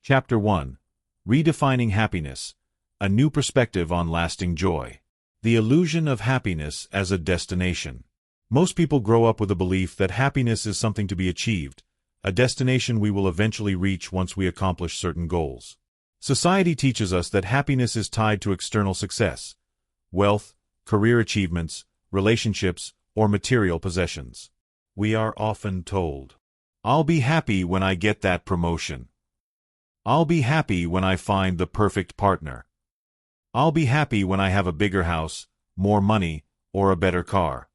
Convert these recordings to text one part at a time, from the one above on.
Chapter 1. Redefining Happiness, a New Perspective on Lasting Joy. The Illusion of Happiness as a Destination. Most people grow up with a belief that happiness is something to be achieved, a destination we will eventually reach once we accomplish certain goals. Society teaches us that happiness is tied to external success, wealth, career achievements, relationships, or material possessions. We are often told, "I'll be happy when I get that promotion. I'll be happy when I find the perfect partner. I'll be happy when I have a bigger house, more money, or a better car."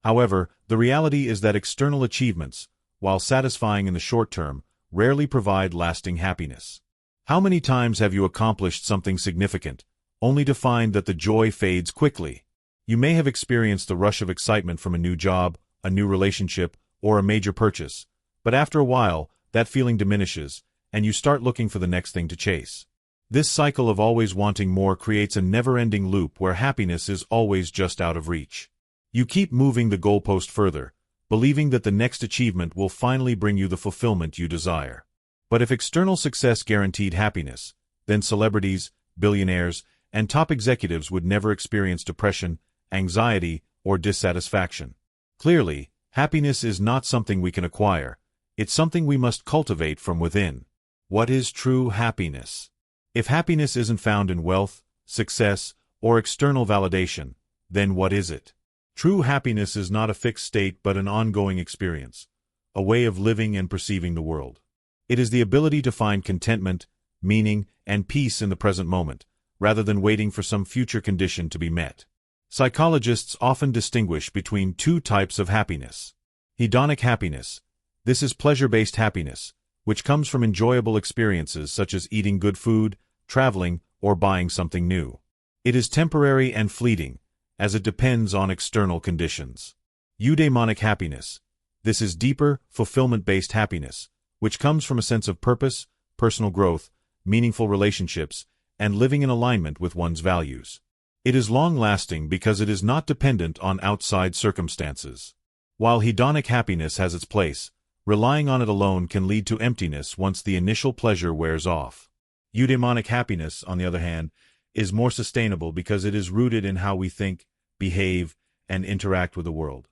However, the reality is that external achievements, while satisfying in the short term, rarely provide lasting happiness. How many times have you accomplished something significant, only to find that the joy fades quickly? You may have experienced the rush of excitement from a new job, a new relationship, or a major purchase, but after a while, that feeling diminishes, and you start looking for the next thing to chase. This cycle of always wanting more creates a never-ending loop where happiness is always just out of reach. You keep moving the goalpost further, believing that the next achievement will finally bring you the fulfillment you desire. But if external success guaranteed happiness, then celebrities, billionaires, and top executives would never experience depression, anxiety, or dissatisfaction. Clearly, happiness is not something we can acquire. It's something we must cultivate from within. What is true happiness? If happiness isn't found in wealth, success, or external validation, then what is it? True happiness is not a fixed state but an ongoing experience, a way of living and perceiving the world. It is the ability to find contentment, meaning, and peace in the present moment, rather than waiting for some future condition to be met. Psychologists often distinguish between two types of happiness. Hedonic happiness. This is pleasure-based happiness, which comes from enjoyable experiences such as eating good food, traveling, or buying something new. It is temporary and fleeting, as it depends on external conditions. Eudaimonic happiness. This is deeper, fulfillment-based happiness, which comes from a sense of purpose, personal growth, meaningful relationships, and living in alignment with one's values. It is long-lasting because it is not dependent on outside circumstances. While hedonic happiness has its place, relying on it alone can lead to emptiness once the initial pleasure wears off. Eudaimonic happiness, on the other hand, is more sustainable because it is rooted in how we think, behave, and interact with the world.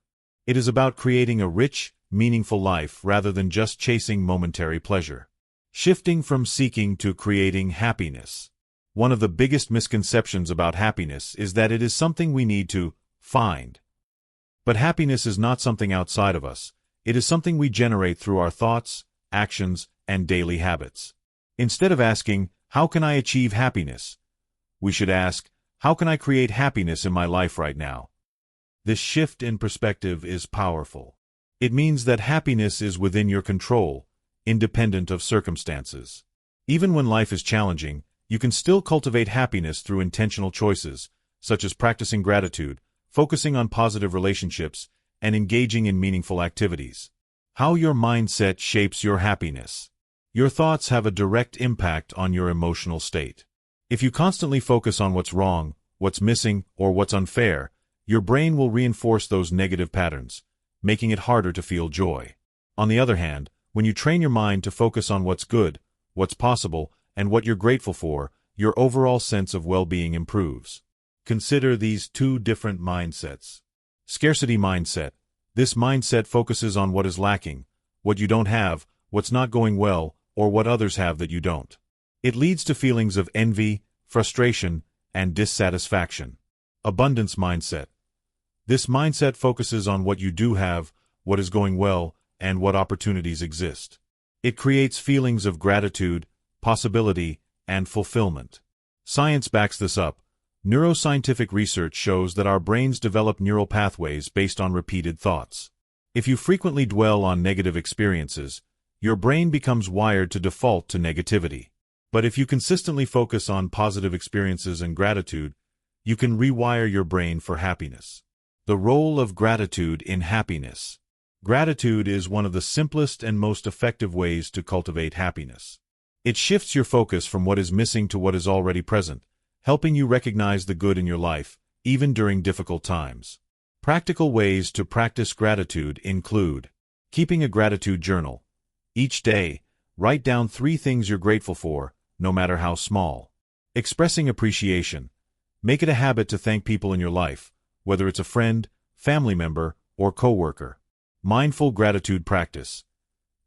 It is about creating a rich, meaningful life rather than just chasing momentary pleasure. Shifting from seeking to creating happiness. One of the biggest misconceptions about happiness is that it is something we need to find. But happiness is not something outside of us. It is something we generate through our thoughts, actions, and daily habits. Instead of asking, "How can I achieve happiness?" we should ask, "How can I create happiness in my life right now?" This shift in perspective is powerful. It means that happiness is within your control, independent of circumstances. Even when life is challenging, you can still cultivate happiness through intentional choices, such as practicing gratitude, focusing on positive relationships, and engaging in meaningful activities. How your mindset shapes your happiness. Your thoughts have a direct impact on your emotional state. If you constantly focus on what's wrong, what's missing, or what's unfair, your brain will reinforce those negative patterns, making it harder to feel joy. On the other hand, when you train your mind to focus on what's good, what's possible, and what you're grateful for, your overall sense of well-being improves. Consider these two different mindsets. Scarcity mindset. This mindset focuses on what is lacking, what you don't have, what's not going well, or what others have that you don't. It leads to feelings of envy, frustration, and dissatisfaction. Abundance mindset. This mindset focuses on what you do have, what is going well, and what opportunities exist. It creates feelings of gratitude, possibility, and fulfillment. Science backs this up. Neuroscientific research shows that our brains develop neural pathways based on repeated thoughts. If you frequently dwell on negative experiences, your brain becomes wired to default to negativity. But if you consistently focus on positive experiences and gratitude, you can rewire your brain for happiness. The role of gratitude in happiness. Gratitude is one of the simplest and most effective ways to cultivate happiness. It shifts your focus from what is missing to what is already present, helping you recognize the good in your life, even during difficult times. Practical ways to practice gratitude include keeping a gratitude journal. Each day, Write down 3 things you're grateful for, no matter how small. Expressing appreciation. Make it a habit to thank people in your life, whether it's a friend, family member, or coworker. Mindful gratitude practice.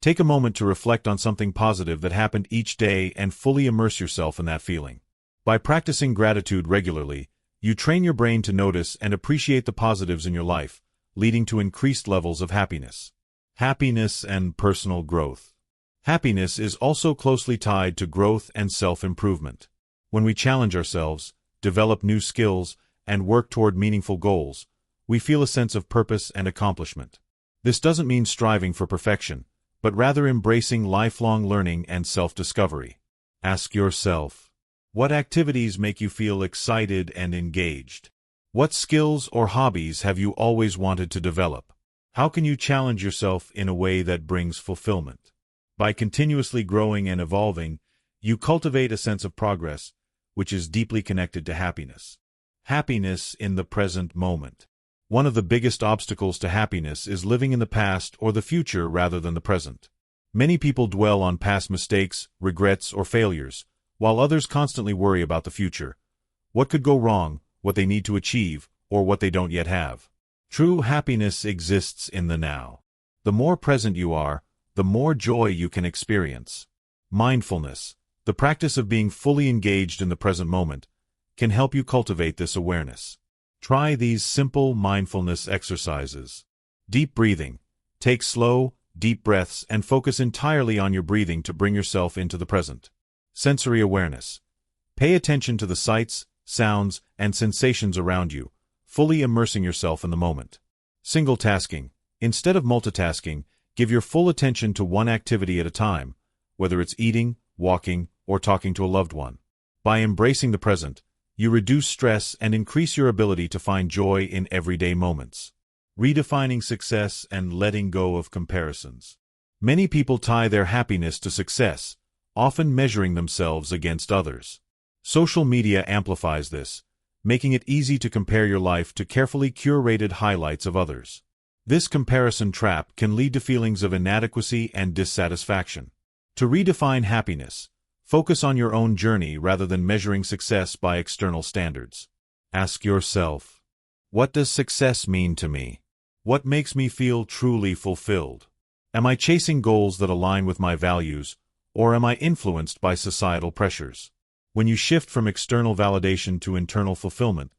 Take a moment to reflect on something positive that happened each day and fully immerse yourself in that feeling. By practicing gratitude regularly, you train your brain to notice and appreciate the positives in your life, leading to increased levels of happiness. Happiness and personal growth. Happiness is also closely tied to growth and self-improvement. When we challenge ourselves, develop new skills, and work toward meaningful goals, we feel a sense of purpose and accomplishment. This doesn't mean striving for perfection, but rather embracing lifelong learning and self-discovery. Ask yourself, what activities make you feel excited and engaged? What skills or hobbies have you always wanted to develop? How can you challenge yourself in a way that brings fulfillment? By continuously growing and evolving, you cultivate a sense of progress, which is deeply connected to happiness. Happiness in the present moment. One of the biggest obstacles to happiness is living in the past or the future rather than the present. Many people dwell on past mistakes, regrets, or failures, while others constantly worry about the future. What could go wrong, what they need to achieve, or what they don't yet have. True happiness exists in the now. The more present you are, the more joy you can experience. Mindfulness, the practice of being fully engaged in the present moment, can help you cultivate this awareness. Try these simple mindfulness exercises. Deep breathing. Take slow, deep breaths and focus entirely on your breathing to bring yourself into the present. Sensory awareness. Pay attention to the sights, sounds, and sensations around you, fully immersing yourself in the moment. Single tasking. Instead of multitasking, give your full attention to one activity at a time, whether it's eating, walking, or talking to a loved one. By embracing the present, you reduce stress and increase your ability to find joy in everyday moments. Redefining success and letting go of comparisons. Many people tie their happiness to success, often measuring themselves against others. Social media amplifies this, making it easy to compare your life to carefully curated highlights of others. This comparison trap can lead to feelings of inadequacy and dissatisfaction. To redefine happiness, focus on your own journey rather than measuring success by external standards. Ask yourself, what does success mean to me? What makes me feel truly fulfilled? Am I chasing goals that align with my values, or am I influenced by societal pressures? When you shift from external validation to internal fulfillment,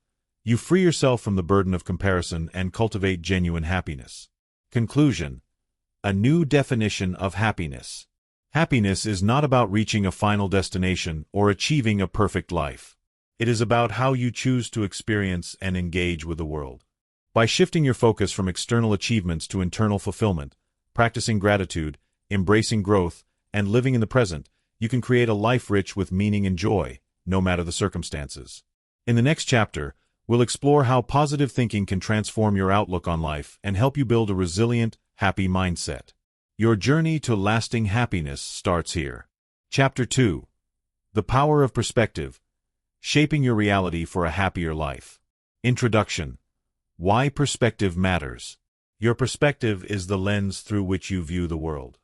you free yourself from the burden of comparison and cultivate genuine happiness. Conclusion: a new definition of happiness. Happiness is not about reaching a final destination or achieving a perfect life. It is about how you choose to experience and engage with the world. By shifting your focus from external achievements to internal fulfillment, practicing gratitude, embracing growth, and living in the present, you can create a life rich with meaning and joy, no matter the circumstances. In the next chapter, we'll explore how positive thinking can transform your outlook on life and help you build a resilient, happy mindset. Your journey to lasting happiness starts here. Chapter 2. The Power of Perspective. Shaping your reality for a happier life. Introduction. Why perspective matters. Your perspective is the lens through which you view the world.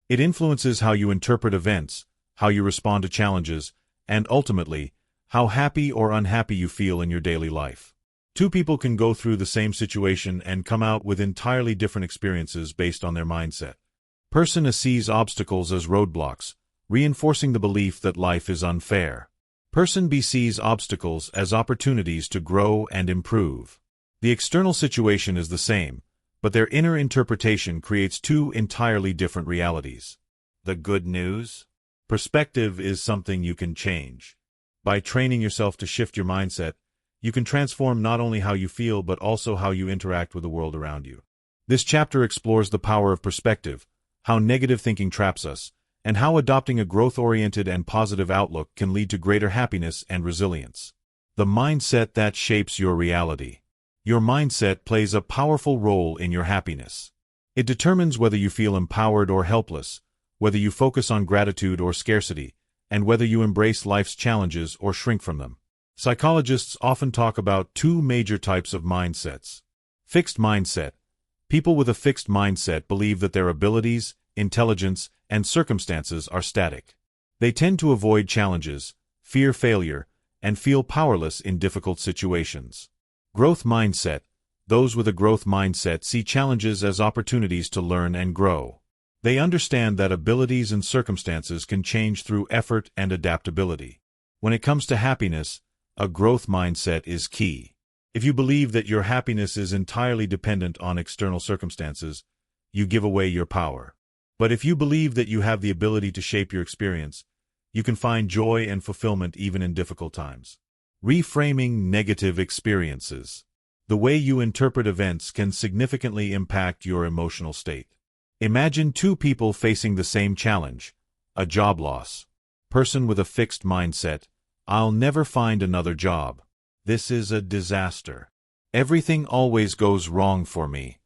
It influences how you interpret events, how you respond to challenges, and ultimately, how happy or unhappy you feel in your daily life. Two people can go through the same situation and come out with entirely different experiences based on their mindset. Person A sees obstacles as roadblocks, reinforcing the belief that life is unfair. Person B sees obstacles as opportunities to grow and improve. The external situation is the same, but their inner interpretation creates two entirely different realities. The good news? Perspective is something you can change. By training yourself to shift your mindset, you can transform not only how you feel but also how you interact with the world around you. This chapter explores the power of perspective, how negative thinking traps us, and how adopting a growth-oriented and positive outlook can lead to greater happiness and resilience. The mindset that shapes your reality. Your mindset plays a powerful role in your happiness. It determines whether you feel empowered or helpless, whether you focus on gratitude or scarcity, and whether you embrace life's challenges or shrink from them. Psychologists often talk about two major types of mindsets. Fixed mindset. People with a fixed mindset believe that their abilities, intelligence, and circumstances are static. They tend to avoid challenges, fear failure, and feel powerless in difficult situations. Growth mindset. Those with a growth mindset see challenges as opportunities to learn and grow. They understand that abilities and circumstances can change through effort and adaptability. When it comes to happiness, a growth mindset is key. If you believe that your happiness is entirely dependent on external circumstances, you give away your power. But if you believe that you have the ability to shape your experience, you can find joy and fulfillment even in difficult times. Reframing negative experiences. The way you interpret events can significantly impact your emotional state. Imagine two people facing the same challenge, a job loss. Person with a fixed mindset, I'll never find another job. This is a disaster. Everything always goes wrong for me.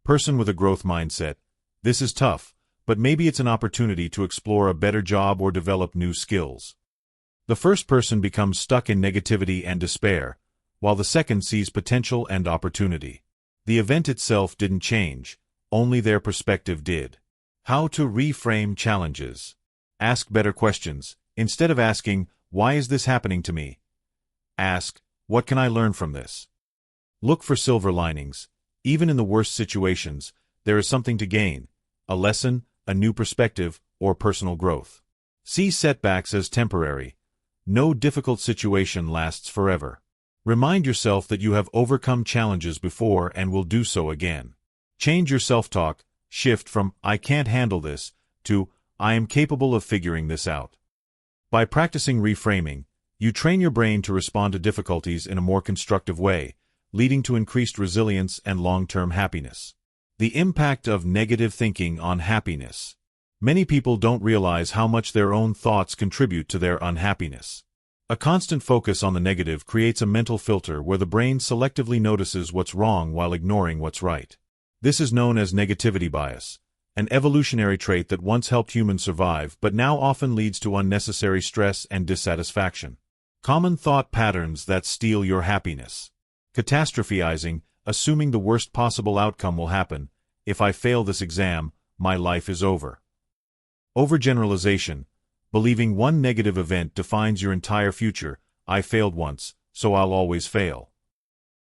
Person with a growth mindset, this is tough, but maybe it's an opportunity to explore a better job or develop new skills. The first person becomes stuck in negativity and despair, while the second sees potential and opportunity. The event itself didn't change, only their perspective did. How to reframe challenges. Ask better questions. Instead of asking, why is this happening to me? Ask, what can I learn from this? Look for silver linings. Even in the worst situations, there is something to gain, a lesson, a new perspective, or personal growth. See setbacks as temporary. No difficult situation lasts forever. Remind yourself that you have overcome challenges before and will do so again. Change your self-talk, shift from, I can't handle this, to, I am capable of figuring this out. By practicing reframing, you train your brain to respond to difficulties in a more constructive way, leading to increased resilience and long-term happiness. The impact of negative thinking on happiness. Many people don't realize how much their own thoughts contribute to their unhappiness. A constant focus on the negative creates a mental filter where the brain selectively notices what's wrong while ignoring what's right. This is known as negativity bias, an evolutionary trait that once helped humans survive but now often leads to unnecessary stress and dissatisfaction. Common thought patterns that steal your happiness. Catastrophizing, assuming the worst possible outcome will happen. If I fail this exam, my life is over. Overgeneralization, believing one negative event defines your entire future. I failed once, so I'll always fail.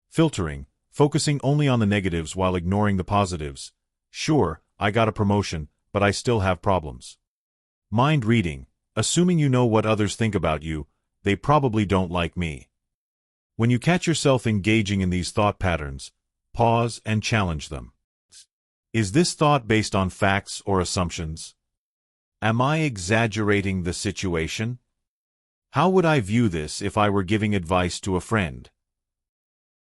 Filtering, focusing only on the negatives while ignoring the positives. Sure, I got a promotion, but I still have problems. Mind reading, assuming you know what others think about you. They probably don't like me. When you catch yourself engaging in these thought patterns, pause and challenge them. Is this thought based on facts or assumptions? Am I exaggerating the situation? How would I view this if I were giving advice to a friend?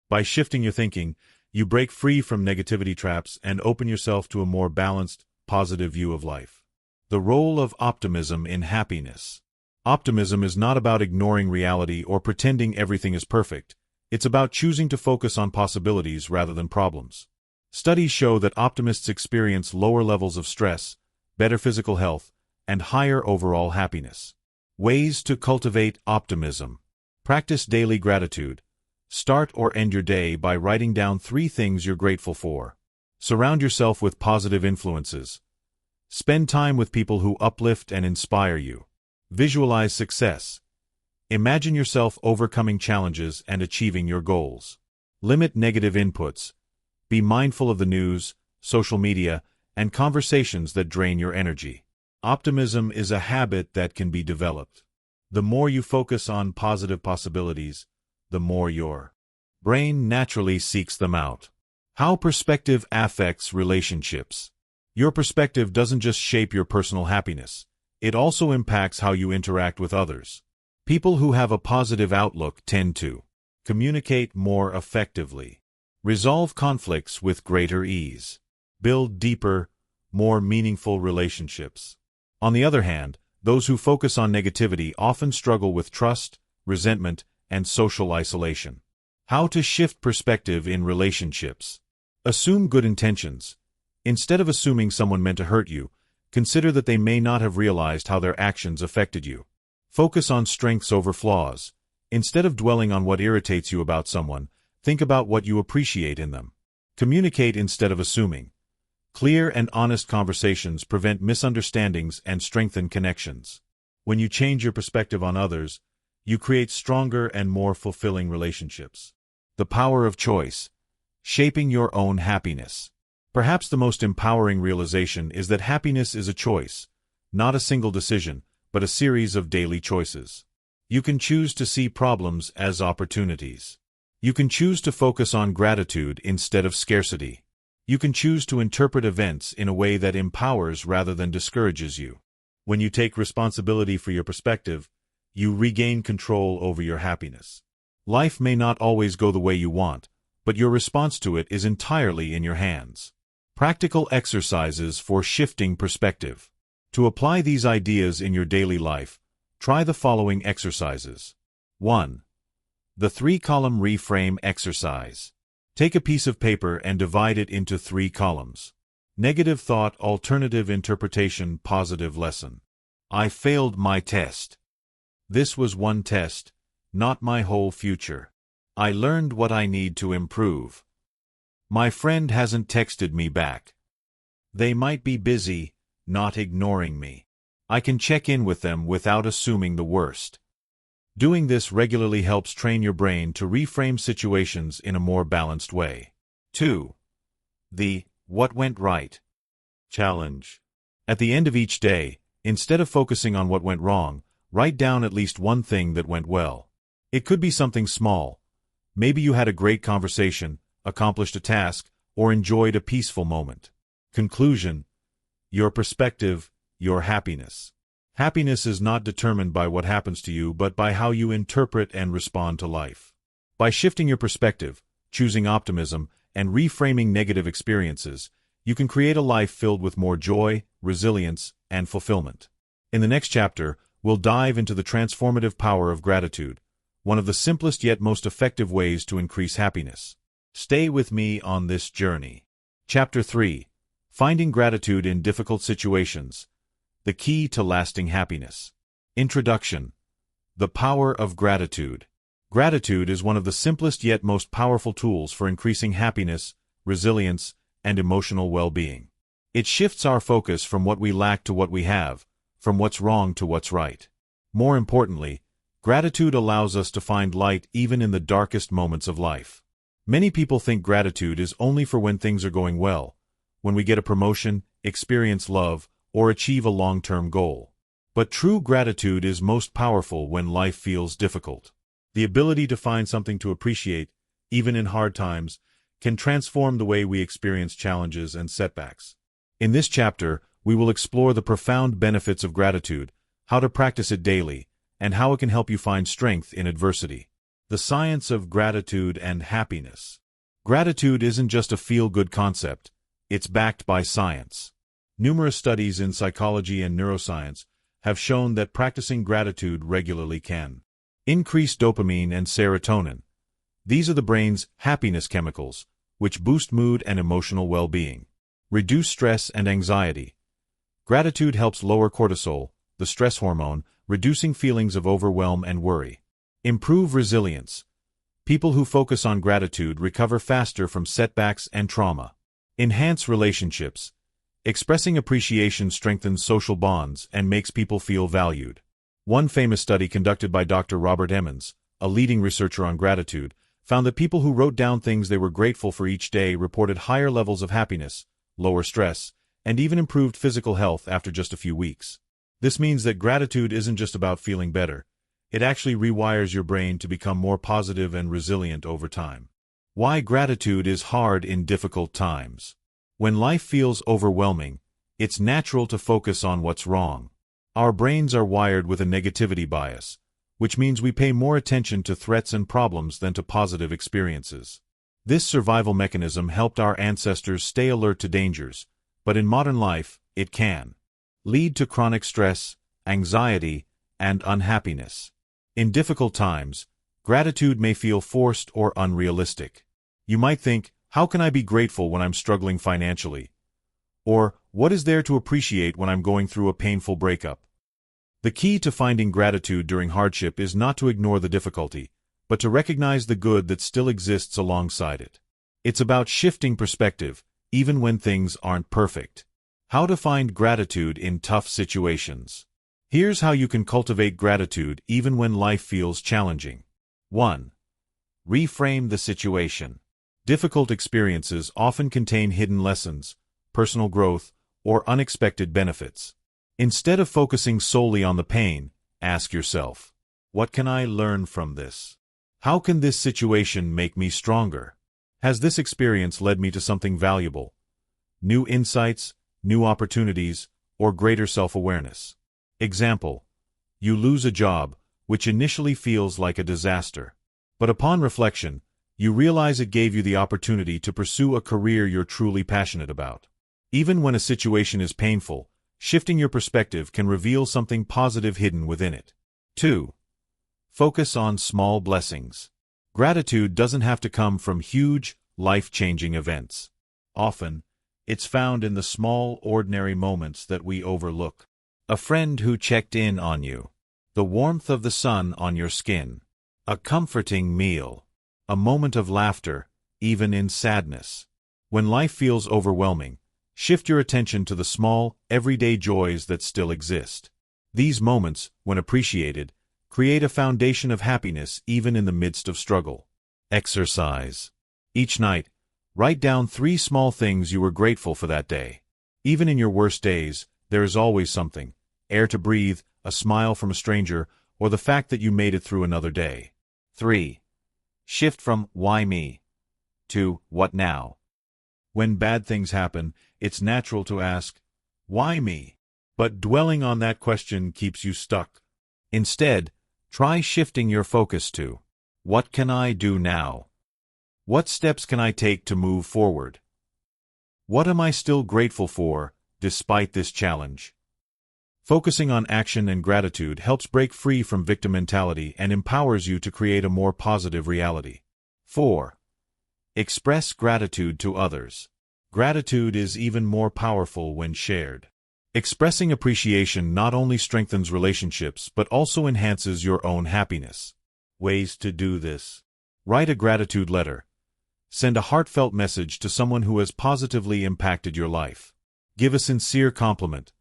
By shifting your thinking, you break free from negativity traps and open yourself to a more balanced, positive view of life. The role of optimism in happiness. Optimism is not about ignoring reality or pretending everything is perfect. It's about choosing to focus on possibilities rather than problems. Studies show that optimists experience lower levels of stress, better physical health, and higher overall happiness. Ways to cultivate optimism. Practice daily gratitude. Start or end your day by writing down 3 things you're grateful for. Surround yourself with positive influences. Spend time with people who uplift and inspire you. Visualize success. Imagine yourself overcoming challenges and achieving your goals. Limit negative inputs. Be mindful of the news, social media, and conversations that drain your energy. Optimism is a habit that can be developed. The more you focus on positive possibilities, the more your brain naturally seeks them out. How perspective affects relationships. Your perspective doesn't just shape your personal happiness. It also impacts how you interact with others. People who have a positive outlook tend to communicate more effectively, resolve conflicts with greater ease, build deeper, more meaningful relationships. On the other hand, those who focus on negativity often struggle with trust, resentment, and social isolation. How to shift perspective in relationships. Assume good intentions. Instead of assuming someone meant to hurt you, consider that they may not have realized how their actions affected you. Focus on strengths over flaws. Instead of dwelling on what irritates you about someone, think about what you appreciate in them. Communicate instead of assuming. Clear and honest conversations prevent misunderstandings and strengthen connections. When you change your perspective on others, you create stronger and more fulfilling relationships. The power of choice. Shaping your own happiness. Perhaps the most empowering realization is that happiness is a choice, not a single decision, but a series of daily choices. You can choose to see problems as opportunities. You can choose to focus on gratitude instead of scarcity. You can choose to interpret events in a way that empowers rather than discourages you. When you take responsibility for your perspective, you regain control over your happiness. Life may not always go the way you want, but your response to it is entirely in your hands. Practical exercises for shifting perspective. To apply these ideas in your daily life, try the following exercises. 1. The 3-column reframe exercise. Take a piece of paper and divide it into 3 columns. Negative thought, alternative interpretation, positive lesson. I failed my test. This was one test, not my whole future. I learned what I need to improve. My friend hasn't texted me back. They might be busy, not ignoring me. I can check in with them without assuming the worst. Doing this regularly helps train your brain to reframe situations in a more balanced way. 2. The what went right challenge. At the end of each day, instead of focusing on what went wrong, write down at least one thing that went well. It could be something small. Maybe you had a great conversation, accomplished a task, or enjoyed a peaceful moment. Conclusion. Your perspective, your happiness. Happiness is not determined by what happens to you but by how you interpret and respond to life. By shifting your perspective, choosing optimism, and reframing negative experiences, you can create a life filled with more joy, resilience, and fulfillment. In the next chapter, we'll dive into the transformative power of gratitude, one of the simplest yet most effective ways to increase happiness. Stay with me on this journey. Chapter 3. Finding Gratitude in Difficult Situations. The Key to Lasting Happiness. Introduction. The Power of Gratitude. Gratitude is one of the simplest yet most powerful tools for increasing happiness, resilience, and emotional well-being. It shifts our focus from what we lack to what we have, from what's wrong to what's right. More importantly, gratitude allows us to find light even in the darkest moments of life. Many people think gratitude is only for when things are going well, when we get a promotion, experience love, or achieve a long-term goal. But true gratitude is most powerful when life feels difficult. The ability to find something to appreciate, even in hard times, can transform the way we experience challenges and setbacks. In this chapter, we will explore the profound benefits of gratitude, how to practice it daily, and how it can help you find strength in adversity. The science of gratitude and happiness. Gratitude isn't just a feel-good concept, it's backed by science. Numerous studies in psychology and neuroscience have shown that practicing gratitude regularly can increase dopamine and serotonin. These are the brain's happiness chemicals, which boost mood and emotional well-being. Reduce stress and anxiety. Gratitude helps lower cortisol, the stress hormone, reducing feelings of overwhelm and worry. Improve resilience. People who focus on gratitude recover faster from setbacks and trauma. Enhance relationships. Expressing appreciation strengthens social bonds and makes people feel valued. One famous study conducted by Dr. Robert Emmons, a leading researcher on gratitude, found that people who wrote down things they were grateful for each day reported higher levels of happiness, lower stress, and even improved physical health after just a few weeks. This means that gratitude isn't just about feeling better. It actually rewires your brain to become more positive and resilient over time. Why gratitude is hard in difficult times. When life feels overwhelming, it's natural to focus on what's wrong. Our brains are wired with a negativity bias, which means we pay more attention to threats and problems than to positive experiences. This survival mechanism helped our ancestors stay alert to dangers, but in modern life, it can lead to chronic stress, anxiety, and unhappiness. In difficult times, gratitude may feel forced or unrealistic. You might think, how can I be grateful when I'm struggling financially? Or, what is there to appreciate when I'm going through a painful breakup? The key to finding gratitude during hardship is not to ignore the difficulty, but to recognize the good that still exists alongside it. It's about shifting perspective, even when things aren't perfect. How to find gratitude in tough situations. Here's how you can cultivate gratitude even when life feels challenging. 1. Reframe the situation. Difficult experiences often contain hidden lessons, personal growth, or unexpected benefits. Instead of focusing solely on the pain, ask yourself, what can I learn from this? How can this situation make me stronger? Has this experience led me to something valuable? New insights, new opportunities, or greater self-awareness? Example: you lose a job, which initially feels like a disaster. But upon reflection, you realize it gave you the opportunity to pursue a career you're truly passionate about. Even when a situation is painful, shifting your perspective can reveal something positive hidden within it. 2. Focus on small blessings. Gratitude doesn't have to come from huge, life-changing events. Often, it's found in the small, ordinary moments that we overlook. A friend who checked in on you. The warmth of the sun on your skin. A comforting meal. A moment of laughter, even in sadness. When life feels overwhelming, shift your attention to the small, everyday joys that still exist. These moments, when appreciated, create a foundation of happiness even in the midst of struggle. Exercise. Each night, write down 3 small things you were grateful for that day. Even in your worst days, there is always something: air to breathe, a smile from a stranger, or the fact that you made it through another day. 3. Shift from "why me" to "what now?" When bad things happen, it's natural to ask, "Why me?" But dwelling on that question keeps you stuck. Instead, try shifting your focus to, "What can I do now? What steps can I take to move forward? What am I still grateful for, despite this challenge?" Focusing on action and gratitude helps break free from victim mentality and empowers you to create a more positive reality. 4. Express gratitude to others. Gratitude is even more powerful when shared. Expressing appreciation not only strengthens relationships but also enhances your own happiness. Ways to do this. Write a gratitude letter. Send a heartfelt message to someone who has positively impacted your life. Give a sincere compliment.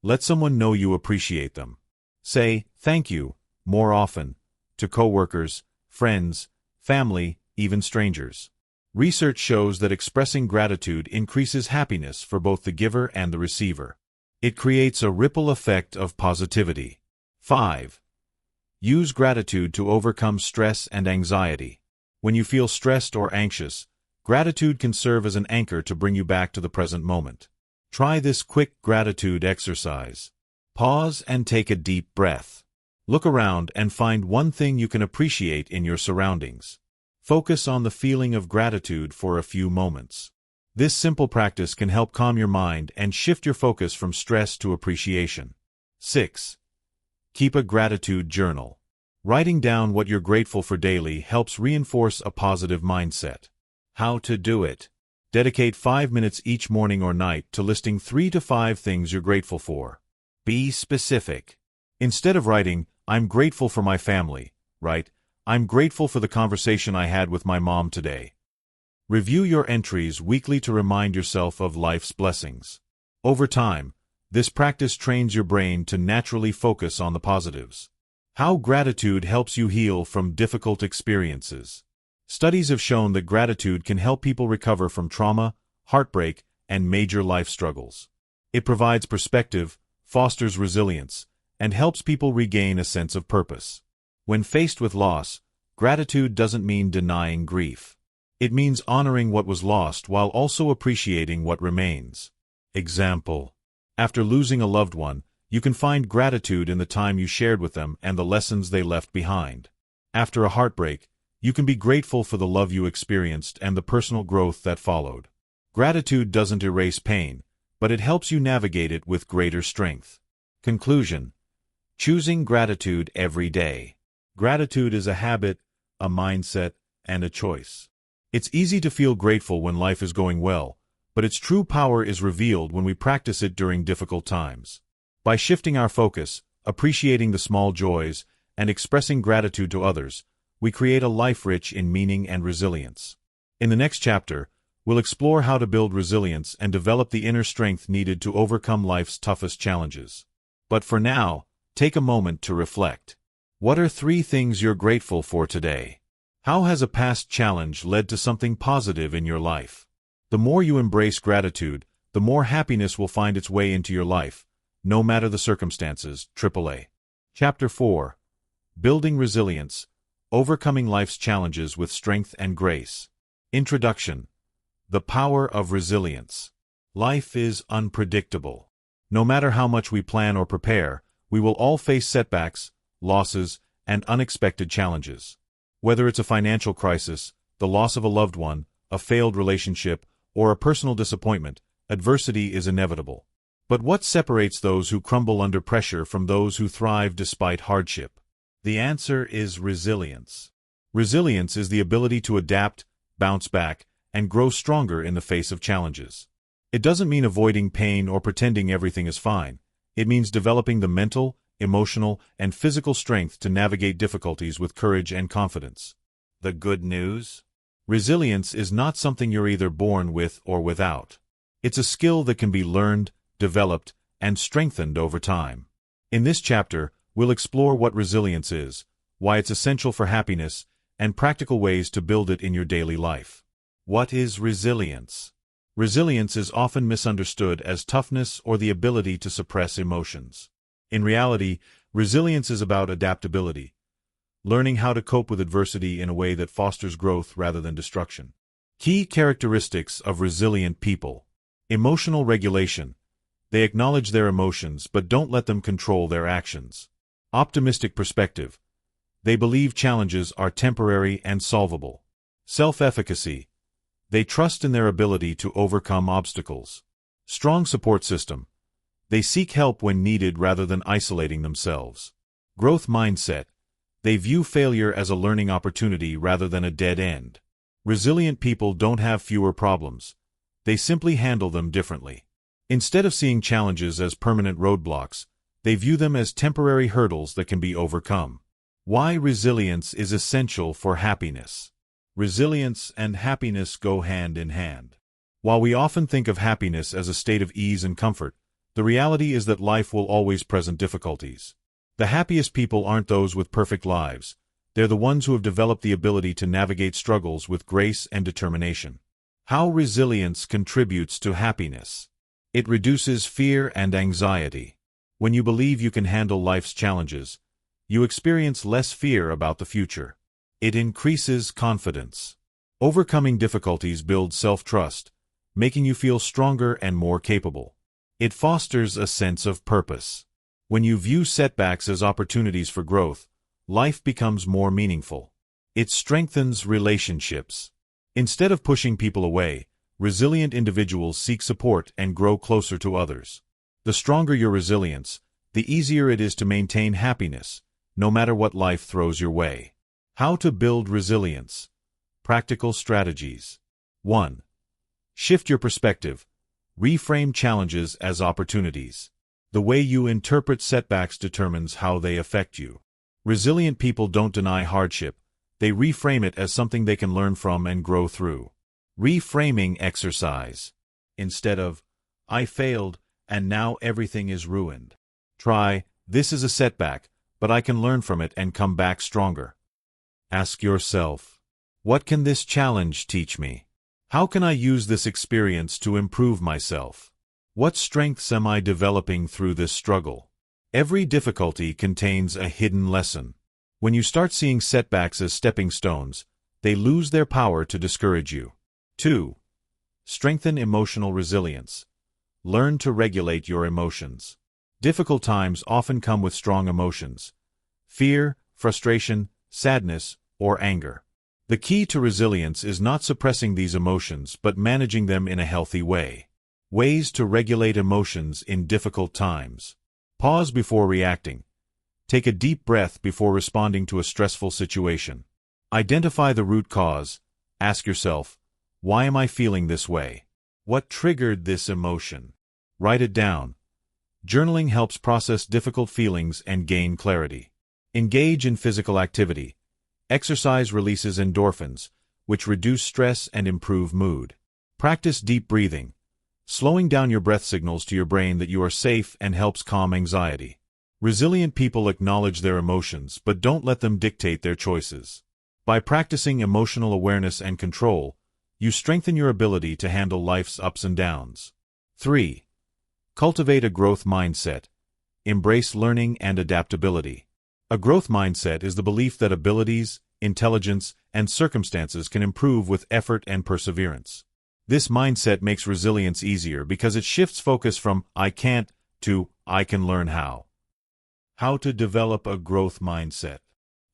Let someone know you appreciate them. Say "thank you" more often, to coworkers, friends, family, even strangers. Research shows that expressing gratitude increases happiness for both the giver and the receiver. It creates a ripple effect of positivity. 5. Use gratitude to overcome stress and anxiety. When you feel stressed or anxious, gratitude can serve as an anchor to bring you back to the present moment. Try this quick gratitude exercise. Pause and take a deep breath. Look around and find one thing you can appreciate in your surroundings. Focus on the feeling of gratitude for a few moments. This simple practice can help calm your mind and shift your focus from stress to appreciation. 6. Keep a gratitude journal. Writing down what you're grateful for daily helps reinforce a positive mindset. How to do it. Dedicate 5 minutes each morning or night to listing 3 to 5 things you're grateful for. Be specific. Instead of writing, "I'm grateful for my family," write, "I'm grateful for the conversation I had with my mom today." Review your entries weekly to remind yourself of life's blessings. Over time, this practice trains your brain to naturally focus on the positives. How gratitude helps you heal from difficult experiences. Studies have shown that gratitude can help people recover from trauma, heartbreak, and major life struggles. It provides perspective, fosters resilience, and helps people regain a sense of purpose. When faced with loss, gratitude doesn't mean denying grief. It means honoring what was lost while also appreciating what remains. Example: after losing a loved one, you can find gratitude in the time you shared with them and the lessons they left behind. After a heartbreak, you can be grateful for the love you experienced and the personal growth that followed. Gratitude doesn't erase pain, but it helps you navigate it with greater strength. Conclusion: choosing gratitude every day. Gratitude is a habit, a mindset, and a choice. It's easy to feel grateful when life is going well, but its true power is revealed when we practice it during difficult times. By shifting our focus, appreciating the small joys, and expressing gratitude to others, we create a life rich in meaning and resilience. In the next chapter, We'll explore how to build resilience and develop the inner strength needed to overcome life's toughest challenges. But for now, take a moment to reflect. What are 3 things you're grateful for today? How has a past challenge led to something positive in your life? The more you embrace gratitude, the more happiness will find its way into your life, no matter the circumstances. AAA. Chapter 4. Building Resilience, Overcoming Life's Challenges with Strength and Grace. Introduction. The Power of Resilience. Life is unpredictable. No matter how much we plan or prepare, we will all face setbacks, losses, and unexpected challenges. Whether it's a financial crisis, the loss of a loved one, a failed relationship, or a personal disappointment, adversity is inevitable. But what separates those who crumble under pressure from those who thrive despite hardship? The answer is resilience. Resilience is the ability to adapt, bounce back, and grow stronger in the face of challenges. It doesn't mean avoiding pain or pretending everything is fine. It means developing the mental, emotional, and physical strength to navigate difficulties with courage and confidence. The good news? Resilience is not something you're either born with or without. It's a skill that can be learned, developed, and strengthened over time. In this chapter, we'll explore what resilience is, why it's essential for happiness, and practical ways to build it in your daily life. What is resilience? Resilience is often misunderstood as toughness or the ability to suppress emotions. In reality, resilience is about adaptability, learning how to cope with adversity in a way that fosters growth rather than destruction. Key characteristics of resilient people. Emotional regulation. They acknowledge their emotions but don't let them control their actions. Optimistic perspective. They believe challenges are temporary and solvable. Self-efficacy. They trust in their ability to overcome obstacles. Strong support system. They seek help when needed rather than isolating themselves. Growth mindset. They view failure as a learning opportunity rather than a dead end. Resilient people don't have fewer problems. They simply handle them differently. Instead of seeing challenges as permanent roadblocks, they view them as temporary hurdles that can be overcome. Why resilience is essential for happiness. Resilience and happiness go hand in hand. While we often think of happiness as a state of ease and comfort, the reality is that life will always present difficulties. The happiest people aren't those with perfect lives. They're the ones who have developed the ability to navigate struggles with grace and determination. How resilience contributes to happiness. It reduces fear and anxiety. When you believe you can handle life's challenges, you experience less fear about the future. It increases confidence. Overcoming difficulties builds self-trust, making you feel stronger and more capable. It fosters a sense of purpose. When you view setbacks as opportunities for growth, life becomes more meaningful. It strengthens relationships. Instead of pushing people away, resilient individuals seek support and grow closer to others. The stronger your resilience, the easier it is to maintain happiness, no matter what life throws your way. How to build resilience. Practical strategies. 1. Shift your perspective. Reframe challenges as opportunities. The way you interpret setbacks determines how they affect you. Resilient people don't deny hardship. They reframe it as something they can learn from and grow through. Reframing exercise. Instead of, "I failed, and now everything is ruined," try, "This is a setback, but I can learn from it and come back stronger." Ask yourself, what can this challenge teach me? How can I use this experience to improve myself? What strengths am I developing through this struggle? Every difficulty contains a hidden lesson. When you start seeing setbacks as stepping stones, they lose their power to discourage you. 2. Strengthen emotional resilience. Learn to regulate your emotions. Difficult times often come with strong emotions: fear, frustration, sadness, or anger. The key to resilience is not suppressing these emotions but managing them in a healthy way. Ways to regulate emotions in difficult times. Pause before reacting. Take a deep breath before responding to a stressful situation. Identify the root cause. Ask yourself, why am I feeling this way? What triggered this emotion? Write it down. Journaling helps process difficult feelings and gain clarity. Engage in physical activity. Exercise releases endorphins, which reduce stress and improve mood. Practice deep breathing. Slowing down your breath signals to your brain that you are safe and helps calm anxiety. Resilient people acknowledge their emotions but don't let them dictate their choices. By practicing emotional awareness and control, you strengthen your ability to handle life's ups and downs. 3. Cultivate a growth mindset. Embrace learning and adaptability. A growth mindset is the belief that abilities, intelligence, and circumstances can improve with effort and perseverance. This mindset makes resilience easier because it shifts focus from "I can't" to "I can learn how." How to develop a growth mindset.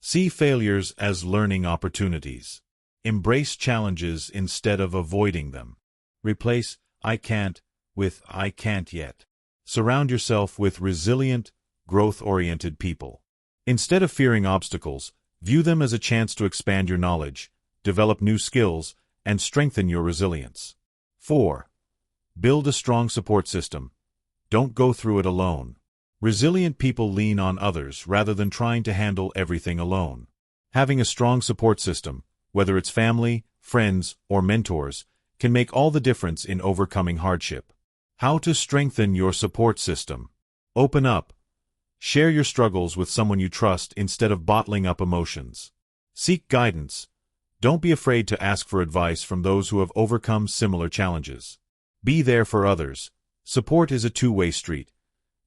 See failures as learning opportunities. Embrace challenges instead of avoiding them. Replace "I can't" with "I can't yet." Surround yourself with resilient, growth-oriented people. Instead of fearing obstacles, view them as a chance to expand your knowledge, develop new skills, and strengthen your resilience. 4. Build a strong support system. Don't go through it alone. Resilient people lean on others rather than trying to handle everything alone. Having a strong support system, whether it's family, friends, or mentors, can make all the difference in overcoming hardship. How to strengthen your support system. Open up. Share your struggles with someone you trust instead of bottling up emotions. Seek guidance. Don't be afraid to ask for advice from those who have overcome similar challenges. Be there for others. Support is a two-way street.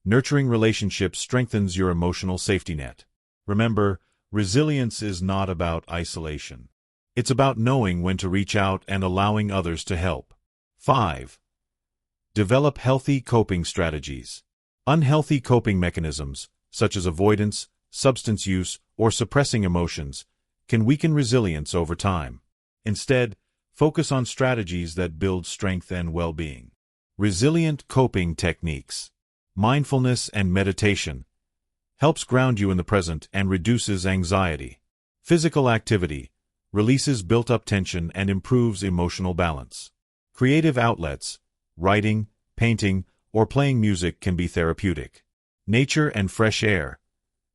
Nurturing relationships strengthens your emotional safety net. Remember, resilience is not about isolation. It's about knowing when to reach out and allowing others to help. 5. Develop healthy coping strategies. Unhealthy coping mechanisms, such as avoidance, substance use, or suppressing emotions, can weaken resilience over time. Instead, focus on strategies that build strength and well-being. Resilient coping techniques. Mindfulness and meditation helps ground you in the present and reduces anxiety. Physical activity releases built-up tension and improves emotional balance. Creative outlets, writing, painting, or playing music can be therapeutic. Nature and fresh air.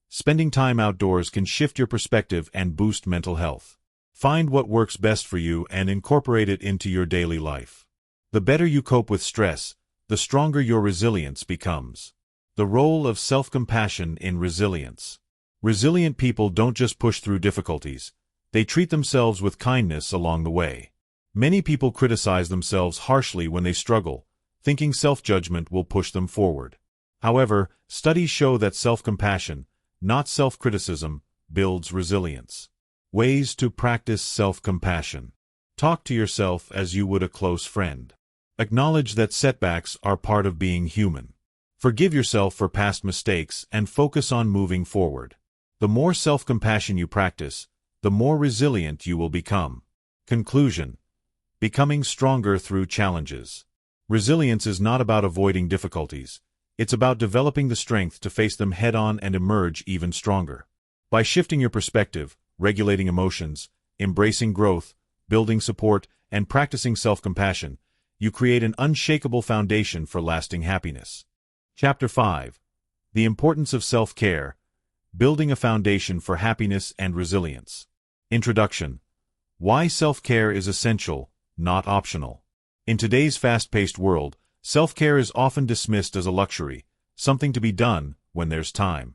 Spending time outdoors can shift your perspective and boost mental health. Find what works best for you and incorporate it into your daily life. The better you cope with stress, the stronger your resilience becomes. The role of self-compassion in resilience. Resilient people don't just push through difficulties, they treat themselves with kindness along the way. Many people criticize themselves harshly when they struggle, thinking self-judgment will push them forward. However, studies show that self-compassion, not self-criticism, builds resilience. Ways to practice self-compassion. Talk to yourself as you would a close friend. Acknowledge that setbacks are part of being human. Forgive yourself for past mistakes and focus on moving forward. The more self-compassion you practice, the more resilient you will become. Conclusion. Becoming stronger through challenges. Resilience is not about avoiding difficulties. It's about developing the strength to face them head-on and emerge even stronger. By shifting your perspective, regulating emotions, embracing growth, building support, and practicing self-compassion, you create an unshakable foundation for lasting happiness. Chapter 5. The Importance of Self-Care. Building a Foundation for Happiness and Resilience. Introduction. Why self-care is essential, not optional. In today's fast-paced world, self-care is often dismissed as a luxury, something to be done when there's time.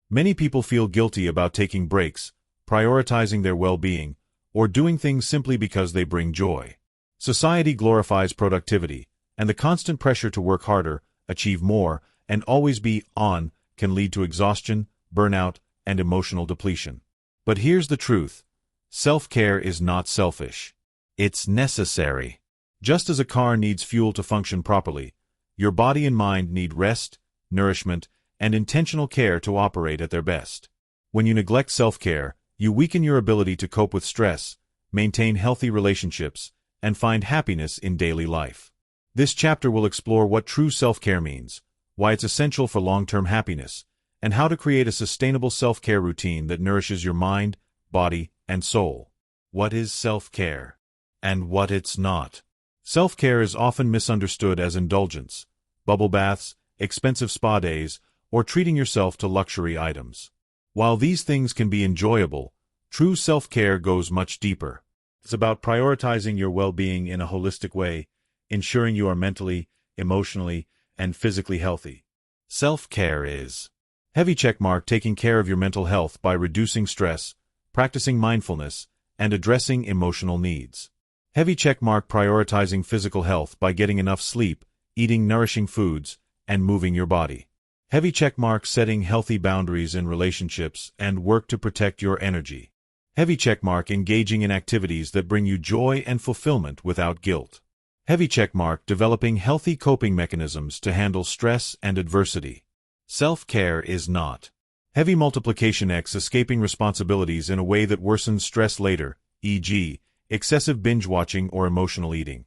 Many people feel guilty about taking breaks, prioritizing their well-being, or doing things simply because they bring joy. Society glorifies productivity, and the constant pressure to work harder, achieve more, and always be on can lead to exhaustion, burnout, and emotional depletion. But here's the truth. Self-care is not selfish. It's necessary. Just as a car needs fuel to function properly, your body and mind need rest, nourishment, and intentional care to operate at their best. When you neglect self-care, you weaken your ability to cope with stress, maintain healthy relationships, and find happiness in daily life. This chapter will explore what true self-care means, why it's essential for long-term happiness, and how to create a sustainable self-care routine that nourishes your mind, body, and soul. What is self-care? And what it's not. Self-care is often misunderstood as indulgence, bubble baths, expensive spa days, or treating yourself to luxury items. While these things can be enjoyable, true self-care goes much deeper. It's about prioritizing your well-being in a holistic way, ensuring you are mentally, emotionally, and physically healthy. Self-care is heavy checkmark taking care of your mental health by reducing stress, practicing mindfulness, and addressing emotional needs. Heavy checkmark prioritizing physical health by getting enough sleep, eating nourishing foods, and moving your body. Heavy checkmark setting healthy boundaries in relationships and work to protect your energy. Heavy checkmark engaging in activities that bring you joy and fulfillment without guilt. Heavy checkmark developing healthy coping mechanisms to handle stress and adversity. Self-care is not heavy multiplication X escaping responsibilities in a way that worsens stress later, e.g., excessive binge-watching or emotional eating.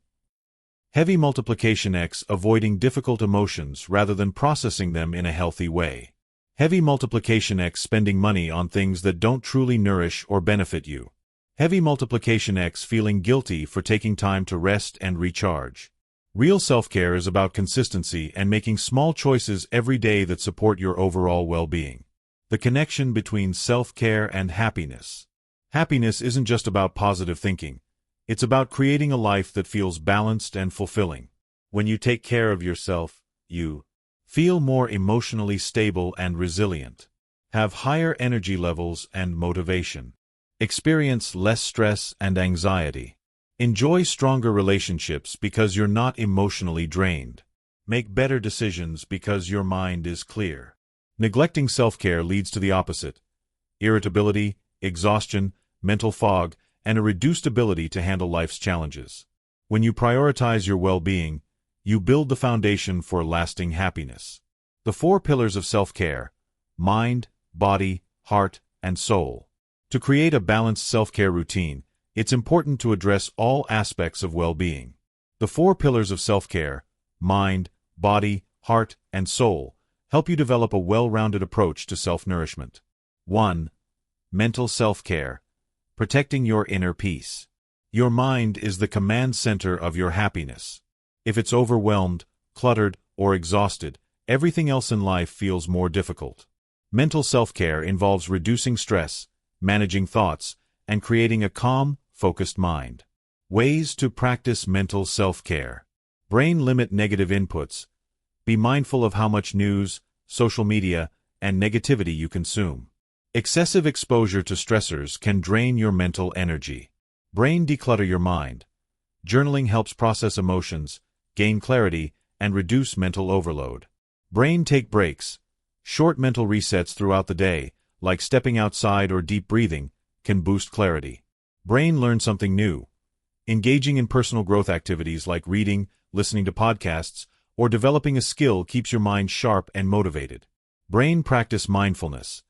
Heavy multiplication X avoiding difficult emotions rather than processing them in a healthy way. Heavy multiplication X spending money on things that don't truly nourish or benefit you. Heavy multiplication X feeling guilty for taking time to rest and recharge. Real self-care is about consistency and making small choices every day that support your overall well-being. The connection between self-care and happiness. Happiness isn't just about positive thinking. It's about creating a life that feels balanced and fulfilling. When you take care of yourself, you feel more emotionally stable and resilient, have higher energy levels and motivation, experience less stress and anxiety, enjoy stronger relationships because you're not emotionally drained, make better decisions because your mind is clear. Neglecting self-care leads to the opposite: irritability, exhaustion, mental fog, and a reduced ability to handle life's challenges. When you prioritize your well-being, you build the foundation for lasting happiness. The 4 pillars of self-care: mind, body, heart, and soul. To create a balanced self-care routine, it's important to address all aspects of well-being. The 4 pillars of self-care, mind, body, heart, and soul, help you develop a well-rounded approach to self-nourishment. 1. Mental self-care. Protecting your inner peace. Your mind is the command center of your happiness. If it's overwhelmed, cluttered, or exhausted, everything else in life feels more difficult. Mental self-care involves reducing stress, managing thoughts, and creating a calm, focused mind. Ways to practice mental self-care. Brain limit negative inputs. Be mindful of how much news, social media, and negativity you consume. Excessive exposure to stressors can drain your mental energy. Brain declutter your mind. Journaling helps process emotions, gain clarity, and reduce mental overload. Brain take breaks. Short mental resets throughout the day, like stepping outside or deep breathing, can boost clarity. Brain learn something new. Engaging in personal growth activities like reading, listening to podcasts, or developing a skill keeps your mind sharp and motivated. Brain practice mindfulness.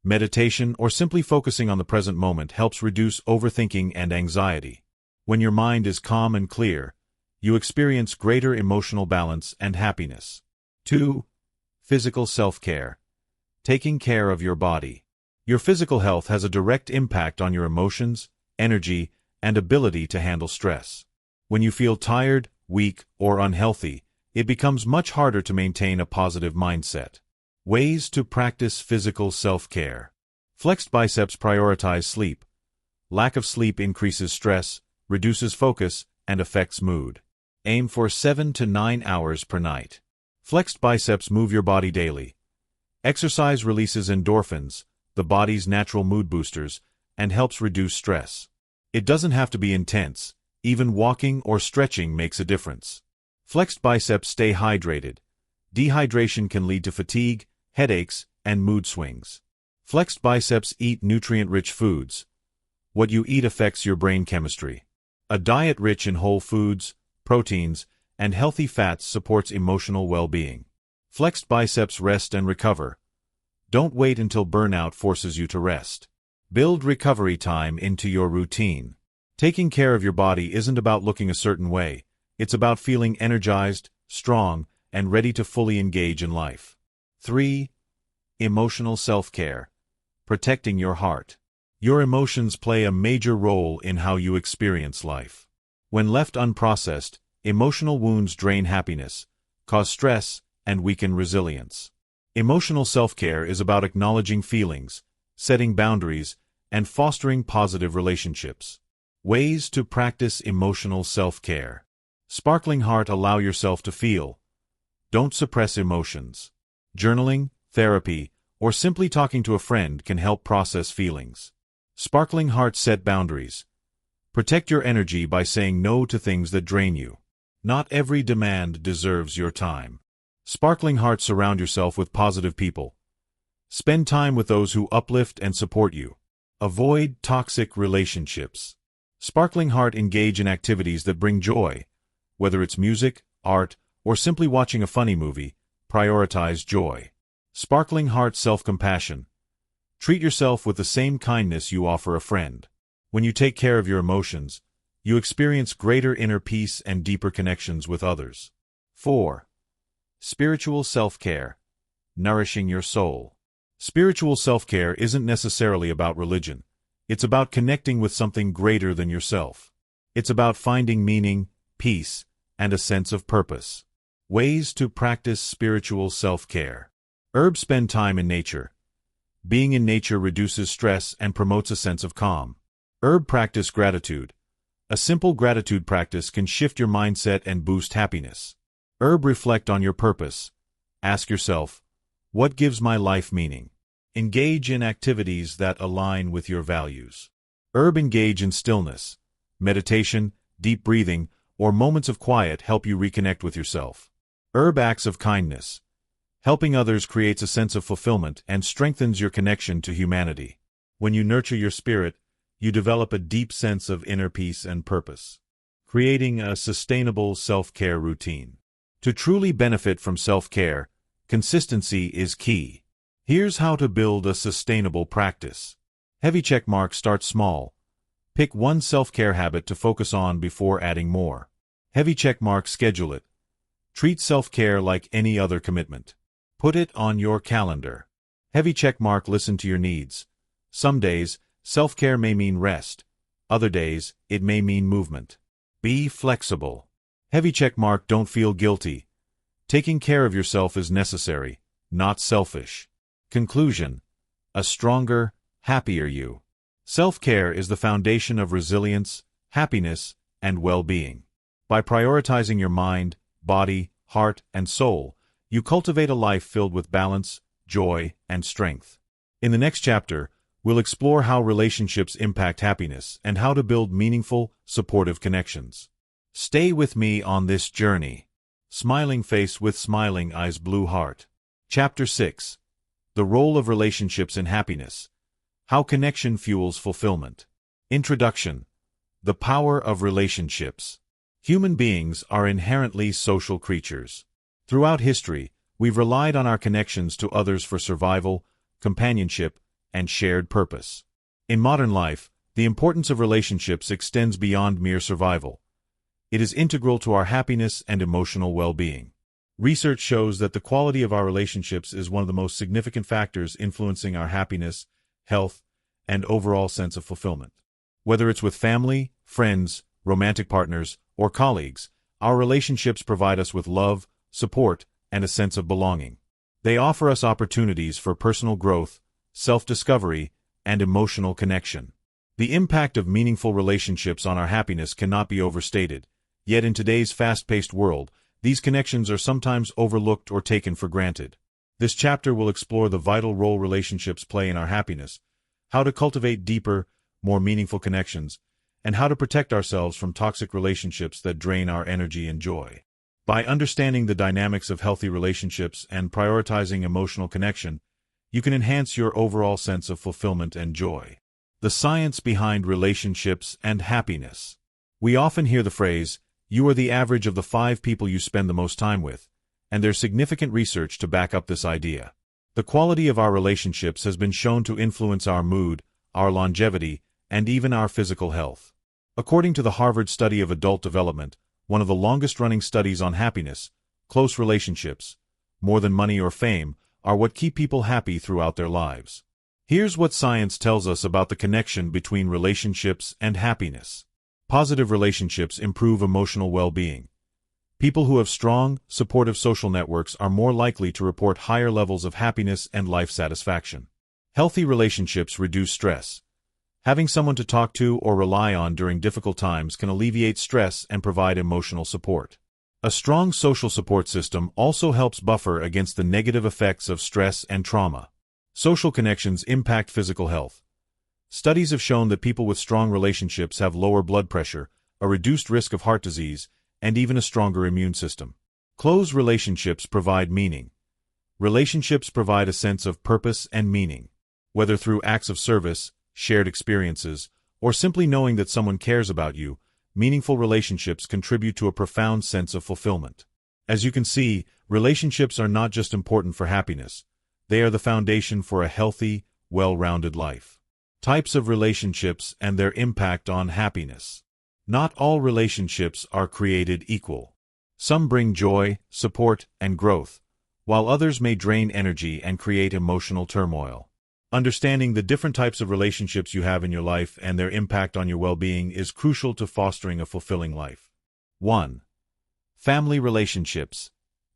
Meditation or simply focusing on the present moment helps reduce overthinking and anxiety. When your mind is calm and clear, you experience greater emotional balance and happiness. 2. Physical self-care. Taking care of your body. Your physical health has a direct impact on your emotions, energy, and ability to handle stress. When you feel tired, weak, or unhealthy, it becomes much harder to maintain a positive mindset. Ways to practice physical self-care. Flexed biceps prioritize sleep. Lack of sleep increases stress, reduces focus, and affects mood. Aim for 7 to 9 hours per night. Flexed biceps move your body daily. Exercise releases endorphins, the body's natural mood boosters, and helps reduce stress. It doesn't have to be intense. Even walking or stretching makes a difference. Flexed biceps stay hydrated. Dehydration can lead to fatigue, headaches, and mood swings. Flexed biceps eat nutrient-rich foods. What you eat affects your brain chemistry. A diet rich in whole foods, proteins, and healthy fats supports emotional well-being. Flexed biceps rest and recover. Don't wait until burnout forces you to rest. Build recovery time into your routine. Taking care of your body isn't about looking a certain way. It's about feeling energized, strong, and ready to fully engage in life. 3. Emotional self-care. Protecting your heart. Your emotions play a major role in how you experience life. When left unprocessed, emotional wounds drain happiness, cause stress, and weaken resilience. Emotional self-care is about acknowledging feelings, setting boundaries, and fostering positive relationships. Ways to practice emotional self-care. Sparkling heart, allow yourself to feel. Don't suppress emotions. Journaling, therapy, or simply talking to a friend can help process feelings. Sparkling heart, set boundaries. Protect your energy by saying no to things that drain you. Not every demand deserves your time. Sparkling heart, surround yourself with positive people. Spend time with those who uplift and support you. Avoid toxic relationships. Sparkling heart, engage in activities that bring joy. Whether it's music, art, or simply watching a funny movie, prioritize joy. Sparkling heart, self-compassion. Treat yourself with the same kindness you offer a friend. When you take care of your emotions, you experience greater inner peace and deeper connections with others. 4. Spiritual self-care. Nourishing your soul. Spiritual self-care isn't necessarily about religion. It's about connecting with something greater than yourself. It's about finding meaning, peace, and a sense of purpose. Ways to practice spiritual self-care. Spend time in nature. Being in nature reduces stress and promotes a sense of calm. Practice gratitude. A simple gratitude practice can shift your mindset and boost happiness. Reflect on your purpose. Ask yourself, what gives my life meaning? Engage in activities that align with your values. Engage in stillness. Meditation, deep breathing, or moments of quiet help you reconnect with yourself. Acts of kindness. Helping others creates a sense of fulfillment and strengthens your connection to humanity. When you nurture your spirit, you develop a deep sense of inner peace and purpose. Creating a sustainable self-care routine. To truly benefit from self-care, consistency is key. Here's how to build a sustainable practice. Heavy check mark, start small. Pick one self-care habit to focus on before adding more. Heavy check mark, schedule it. Treat self-care like any other commitment. Put it on your calendar. Heavy check mark, listen to your needs. Some days, self-care may mean rest. Other days, it may mean movement. Be flexible. Heavy check mark, don't feel guilty. Taking care of yourself is necessary, not selfish. Conclusion: a stronger, happier you. Self-care is the foundation of resilience, happiness, and well-being. By prioritizing your mind, body, heart, and soul, you cultivate a life filled with balance, joy, and strength. In the next chapter, we'll explore how relationships impact happiness and how to build meaningful, supportive connections. Stay with me on this journey. Smiling face with smiling eyes, blue heart. Chapter 6. The role of relationships in happiness. How connection fuels fulfillment. Introduction. The power of relationships. Human beings are inherently social creatures. Throughout history, we've relied on our connections to others for survival, companionship, and shared purpose. In modern life, the importance of relationships extends beyond mere survival. It is integral to our happiness and emotional well-being. Research shows that the quality of our relationships is one of the most significant factors influencing our happiness, health, and overall sense of fulfillment. Whether it's with family, friends, romantic partners, or colleagues, our relationships provide us with love, support, and a sense of belonging. They offer us opportunities for personal growth, self-discovery, and emotional connection. The impact of meaningful relationships on our happiness cannot be overstated, yet in today's fast-paced world, these connections are sometimes overlooked or taken for granted. This chapter will explore the vital role relationships play in our happiness, how to cultivate deeper, more meaningful connections, and how to protect ourselves from toxic relationships that drain our energy and joy. By understanding the dynamics of healthy relationships and prioritizing emotional connection, you can enhance your overall sense of fulfillment and joy. The science behind relationships and happiness. We often hear the phrase, "You are the average of the 5 people you spend the most time with," and there's significant research to back up this idea. The quality of our relationships has been shown to influence our mood, our longevity, and even our physical health. According to the Harvard Study of Adult Development, one of the longest-running studies on happiness, close relationships, more than money or fame, are what keep people happy throughout their lives. Here's what science tells us about the connection between relationships and happiness. Positive relationships improve emotional well-being. People who have strong, supportive social networks are more likely to report higher levels of happiness and life satisfaction. Healthy relationships reduce stress. Having someone to talk to or rely on during difficult times can alleviate stress and provide emotional support. A strong social support system also helps buffer against the negative effects of stress and trauma. Social connections impact physical health. Studies have shown that people with strong relationships have lower blood pressure, a reduced risk of heart disease, and even a stronger immune system. Close relationships provide meaning. Relationships provide a sense of purpose and meaning. Whether through acts of service, shared experiences, or simply knowing that someone cares about you, meaningful relationships contribute to a profound sense of fulfillment. As you can see, relationships are not just important for happiness. They are the foundation for a healthy, well-rounded life. Types of relationships and their impact on happiness. Not all relationships are created equal. Some bring joy, support, and growth, while others may drain energy and create emotional turmoil. Understanding the different types of relationships you have in your life and their impact on your well-being is crucial to fostering a fulfilling life. 1. Family relationships.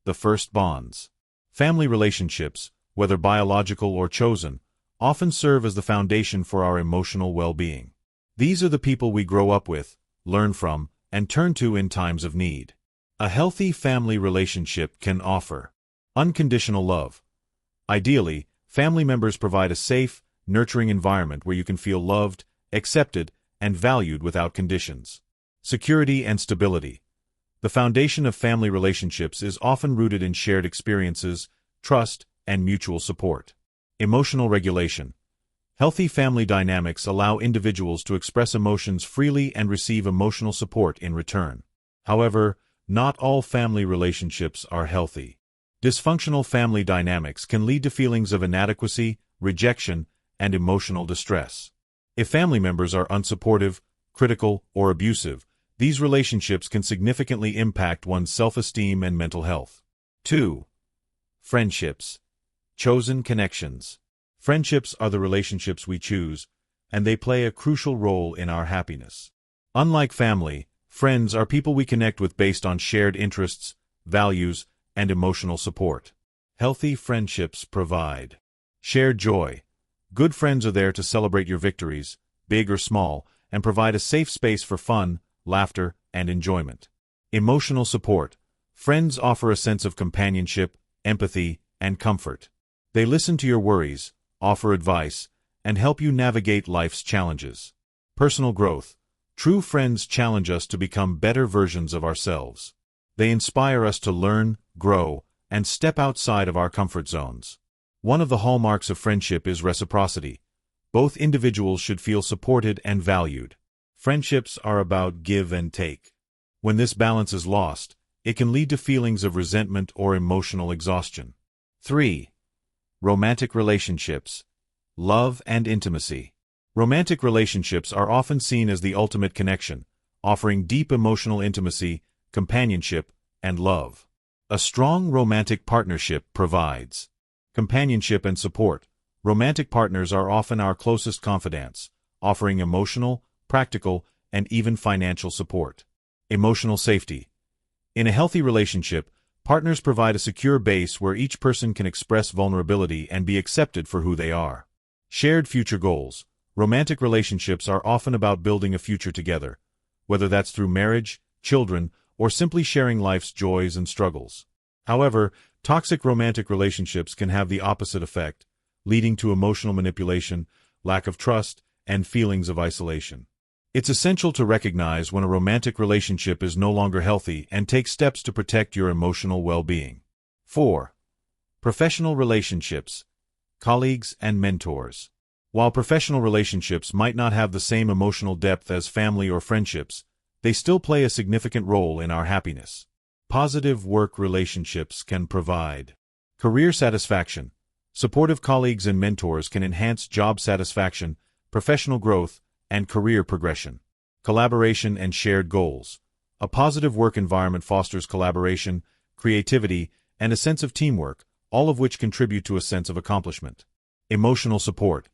The first bonds. Family relationships, whether biological or chosen, often serve as the foundation for our emotional well-being. These are the people we grow up with, learn from, and turn to in times of need. A healthy family relationship can offer unconditional love. Ideally, family members provide a safe, nurturing environment where you can feel loved, accepted, and valued without conditions. Security and stability. The foundation of family relationships is often rooted in shared experiences, trust, and mutual support. Emotional regulation. Healthy family dynamics allow individuals to express emotions freely and receive emotional support in return. However, not all family relationships are healthy. Dysfunctional family dynamics can lead to feelings of inadequacy, rejection, and emotional distress. If family members are unsupportive, critical, or abusive, these relationships can significantly impact one's self-esteem and mental health. 2. Friendships. Chosen connections. Friendships are the relationships we choose, and they play a crucial role in our happiness. Unlike family, friends are people we connect with based on shared interests, values, and emotional support. Healthy friendships provide shared joy. Good friends are there to celebrate your victories, big or small, and provide a safe space for fun, laughter, and enjoyment. Emotional support. Friends offer a sense of companionship, empathy, and comfort. They listen to your worries, offer advice, and help you navigate life's challenges. Personal growth. True friends challenge us to become better versions of ourselves. They inspire us to learn, grow, and step outside of our comfort zones. One of the hallmarks of friendship is reciprocity. Both individuals should feel supported and valued. Friendships are about give and take. When this balance is lost, it can lead to feelings of resentment or emotional exhaustion. 3. Romantic relationships. Love and intimacy. Romantic relationships are often seen as the ultimate connection, offering deep emotional intimacy, companionship, and love. A strong romantic partnership provides companionship and support. Romantic partners are often our closest confidants, offering emotional, practical, and even financial support. Emotional safety. In a healthy relationship, partners provide a secure base where each person can express vulnerability and be accepted for who they are. Shared future goals. Romantic relationships are often about building a future together, whether that's through marriage, children, or simply sharing life's joys and struggles. However, toxic romantic relationships can have the opposite effect, leading to emotional manipulation, lack of trust, and feelings of isolation. It's essential to recognize when a romantic relationship is no longer healthy and take steps to protect your emotional well-being. 4. Professional relationships. Colleagues and mentors. While professional relationships might not have the same emotional depth as family or friendships, they still play a significant role in our happiness. Positive work relationships can provide career satisfaction. Supportive colleagues and mentors can enhance job satisfaction, professional growth, and career progression. Collaboration and shared goals. A positive work environment fosters collaboration, creativity, and a sense of teamwork, all of which contribute to a sense of accomplishment. Emotional support.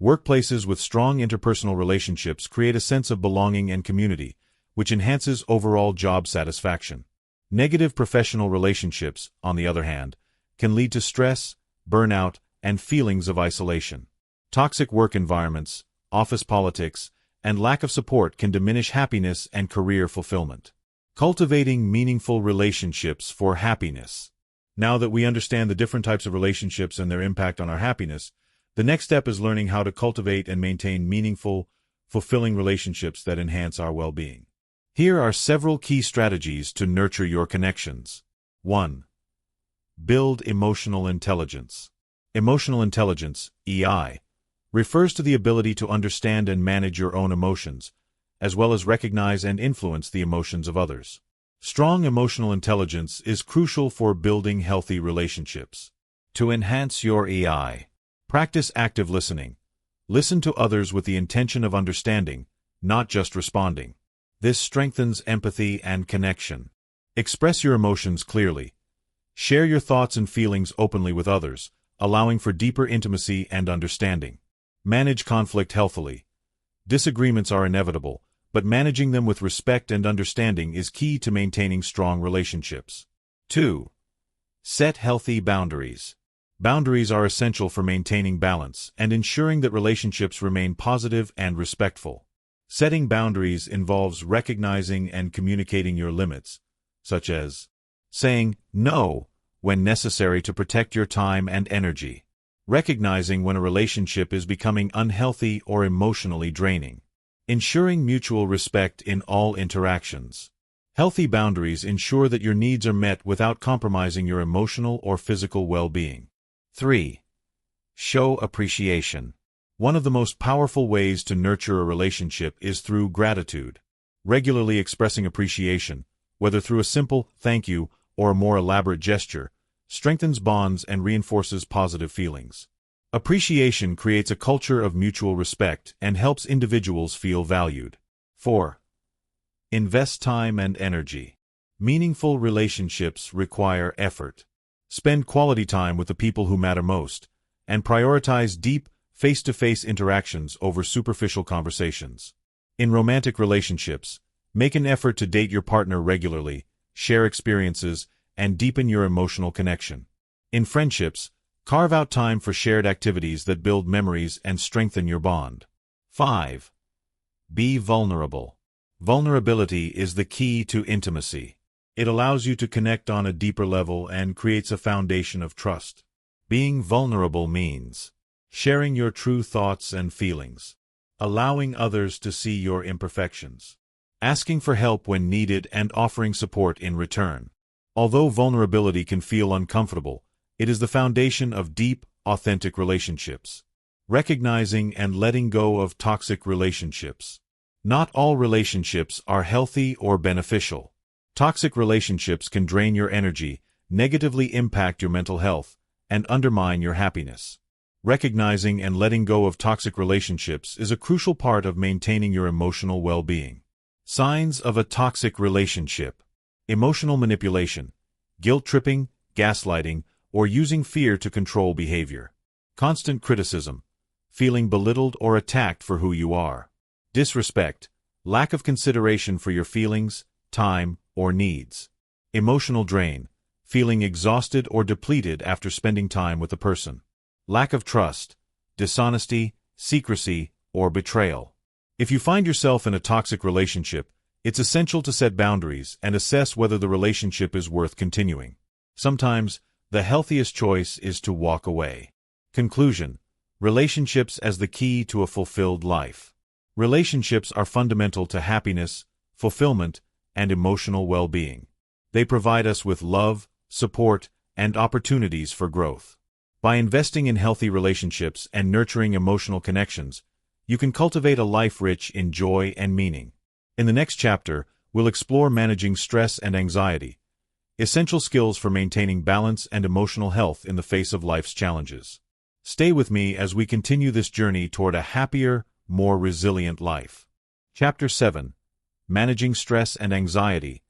Workplaces with strong interpersonal relationships create a sense of belonging and community, which enhances overall job satisfaction. Negative professional relationships, on the other hand, can lead to stress, burnout, and feelings of isolation. Toxic work environments, office politics, and lack of support can diminish happiness and career fulfillment. Cultivating meaningful relationships for happiness. Now that we understand the different types of relationships and their impact on our happiness, the next step is learning how to cultivate and maintain meaningful, fulfilling relationships that enhance our well-being. Here are several key strategies to nurture your connections. 1. Build emotional intelligence. Emotional intelligence, EI, refers to the ability to understand and manage your own emotions, as well as recognize and influence the emotions of others. Strong emotional intelligence is crucial for building healthy relationships. To enhance your EI, practice active listening. Listen to others with the intention of understanding, not just responding. This strengthens empathy and connection. Express your emotions clearly. Share your thoughts and feelings openly with others, allowing for deeper intimacy and understanding. Manage conflict healthily. Disagreements are inevitable, but managing them with respect and understanding is key to maintaining strong relationships. 2. Set healthy boundaries. Boundaries are essential for maintaining balance and ensuring that relationships remain positive and respectful. Setting boundaries involves recognizing and communicating your limits, such as saying no when necessary to protect your time and energy. Recognizing when a relationship is becoming unhealthy or emotionally draining. Ensuring mutual respect in all interactions. Healthy boundaries ensure that your needs are met without compromising your emotional or physical well-being. 3. Show appreciation. One of the most powerful ways to nurture a relationship is through gratitude. Regularly expressing appreciation, whether through a simple thank you or a more elaborate gesture, strengthens bonds and reinforces positive feelings. Appreciation creates a culture of mutual respect and helps individuals feel valued. 4. Invest time and energy. Meaningful relationships require effort. Spend quality time with the people who matter most, and prioritize deep, face-to-face interactions over superficial conversations. In romantic relationships, make an effort to date your partner regularly, share experiences, and deepen your emotional connection. In friendships, carve out time for shared activities that build memories and strengthen your bond. 5. Be vulnerable. Vulnerability is the key to intimacy. It allows you to connect on a deeper level and creates a foundation of trust. Being vulnerable means sharing your true thoughts and feelings, allowing others to see your imperfections, asking for help when needed and offering support in return. Although vulnerability can feel uncomfortable, it is the foundation of deep, authentic relationships. Recognizing and letting go of toxic relationships. Not all relationships are healthy or beneficial. Toxic relationships can drain your energy, negatively impact your mental health, and undermine your happiness. Recognizing and letting go of toxic relationships is a crucial part of maintaining your emotional well-being. Signs of a toxic relationship. Emotional manipulation, guilt-tripping, gaslighting, or using fear to control behavior. Constant criticism, feeling belittled or attacked for who you are. Disrespect, lack of consideration for your feelings, time, or needs. Emotional drain, feeling exhausted or depleted after spending time with a person. Lack of trust, dishonesty, secrecy, or betrayal. If you find yourself in a toxic relationship, it's essential to set boundaries and assess whether the relationship is worth continuing. Sometimes, the healthiest choice is to walk away. Conclusion: relationships as the key to a fulfilled life. Relationships are fundamental to happiness, fulfillment, and emotional well-being. They provide us with love, support, and opportunities for growth. By investing in healthy relationships and nurturing emotional connections, you can cultivate a life rich in joy and meaning. In the next chapter, we'll explore managing stress and anxiety, essential skills for maintaining balance and emotional health in the face of life's challenges. Stay with me as we continue this journey toward a happier, more resilient life. Chapter 7. Managing Stress and Anxiety,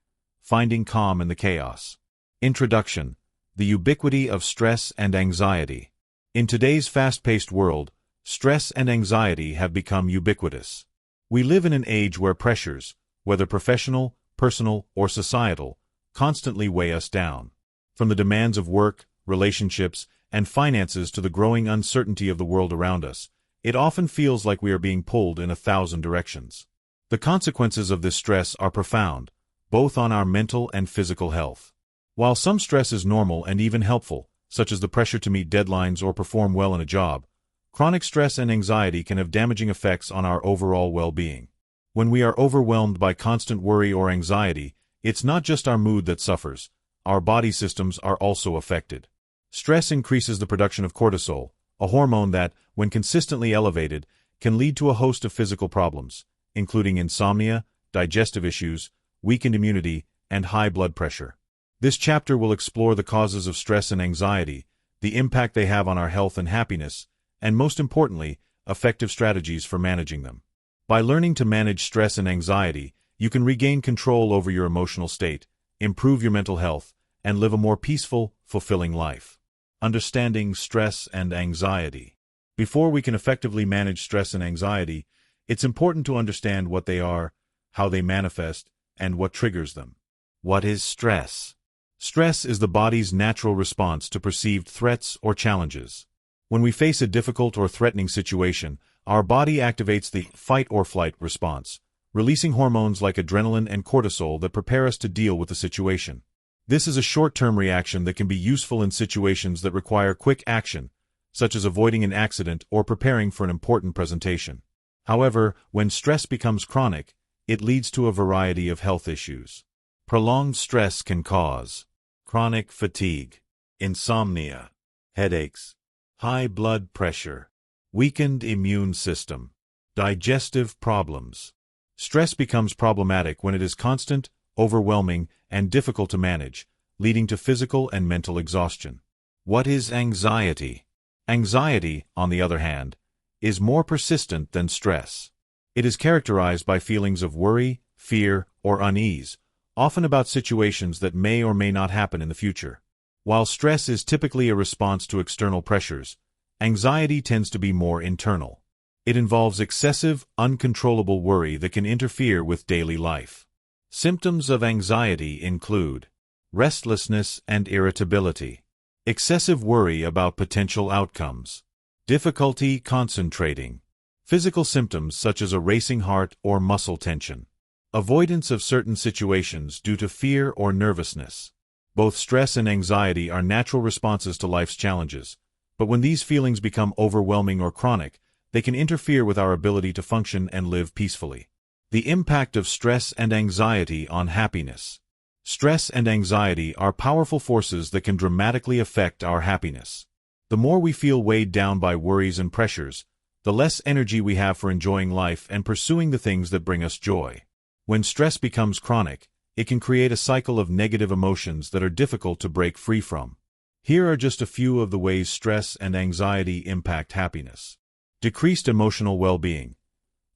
Finding Calm in the Chaos. Introduction: the ubiquity of stress and anxiety. In today's fast-paced world, stress and anxiety have become ubiquitous. We live in an age where pressures, whether professional, personal, or societal, constantly weigh us down. From the demands of work, relationships, and finances to the growing uncertainty of the world around us, it often feels like we are being pulled in 1,000 directions. The consequences of this stress are profound, both on our mental and physical health. While some stress is normal and even helpful, such as the pressure to meet deadlines or perform well in a job, chronic stress and anxiety can have damaging effects on our overall well-being. When we are overwhelmed by constant worry or anxiety, it's not just our mood that suffers, our body systems are also affected. Stress increases the production of cortisol, a hormone that, when consistently elevated, can lead to a host of physical problems, including insomnia, digestive issues, weakened immunity, and high blood pressure. This chapter will explore the causes of stress and anxiety, the impact they have on our health and happiness, and most importantly, effective strategies for managing them. By learning to manage stress and anxiety, you can regain control over your emotional state, improve your mental health, and live a more peaceful, fulfilling life. Understanding stress and anxiety. Before we can effectively manage stress and anxiety, it's important to understand what they are, how they manifest, and what triggers them. What is stress? Stress is the body's natural response to perceived threats or challenges. When we face a difficult or threatening situation, our body activates the fight-or-flight response, releasing hormones like adrenaline and cortisol that prepare us to deal with the situation. This is a short-term reaction that can be useful in situations that require quick action, such as avoiding an accident or preparing for an important presentation. However, when stress becomes chronic, it leads to a variety of health issues. Prolonged stress can cause chronic fatigue, insomnia, headaches, high blood pressure, weakened immune system, digestive problems. Stress becomes problematic when it is constant, overwhelming, and difficult to manage, leading to physical and mental exhaustion. What is anxiety? Anxiety, on the other hand, is more persistent than stress. It is characterized by feelings of worry, fear, or unease, often about situations that may or may not happen in the future. While stress is typically a response to external pressures, anxiety tends to be more internal. It involves excessive, uncontrollable worry that can interfere with daily life. Symptoms of anxiety include restlessness and irritability, excessive worry about potential outcomes, difficulty concentrating, physical symptoms such as a racing heart or muscle tension, avoidance of certain situations due to fear or nervousness. Both stress and anxiety are natural responses to life's challenges, but when these feelings become overwhelming or chronic, they can interfere with our ability to function and live peacefully. The impact of stress and anxiety on happiness. Stress and anxiety are powerful forces that can dramatically affect our happiness. The more we feel weighed down by worries and pressures, the less energy we have for enjoying life and pursuing the things that bring us joy. When stress becomes chronic, it can create a cycle of negative emotions that are difficult to break free from. Here are just a few of the ways stress and anxiety impact happiness. Decreased emotional well-being.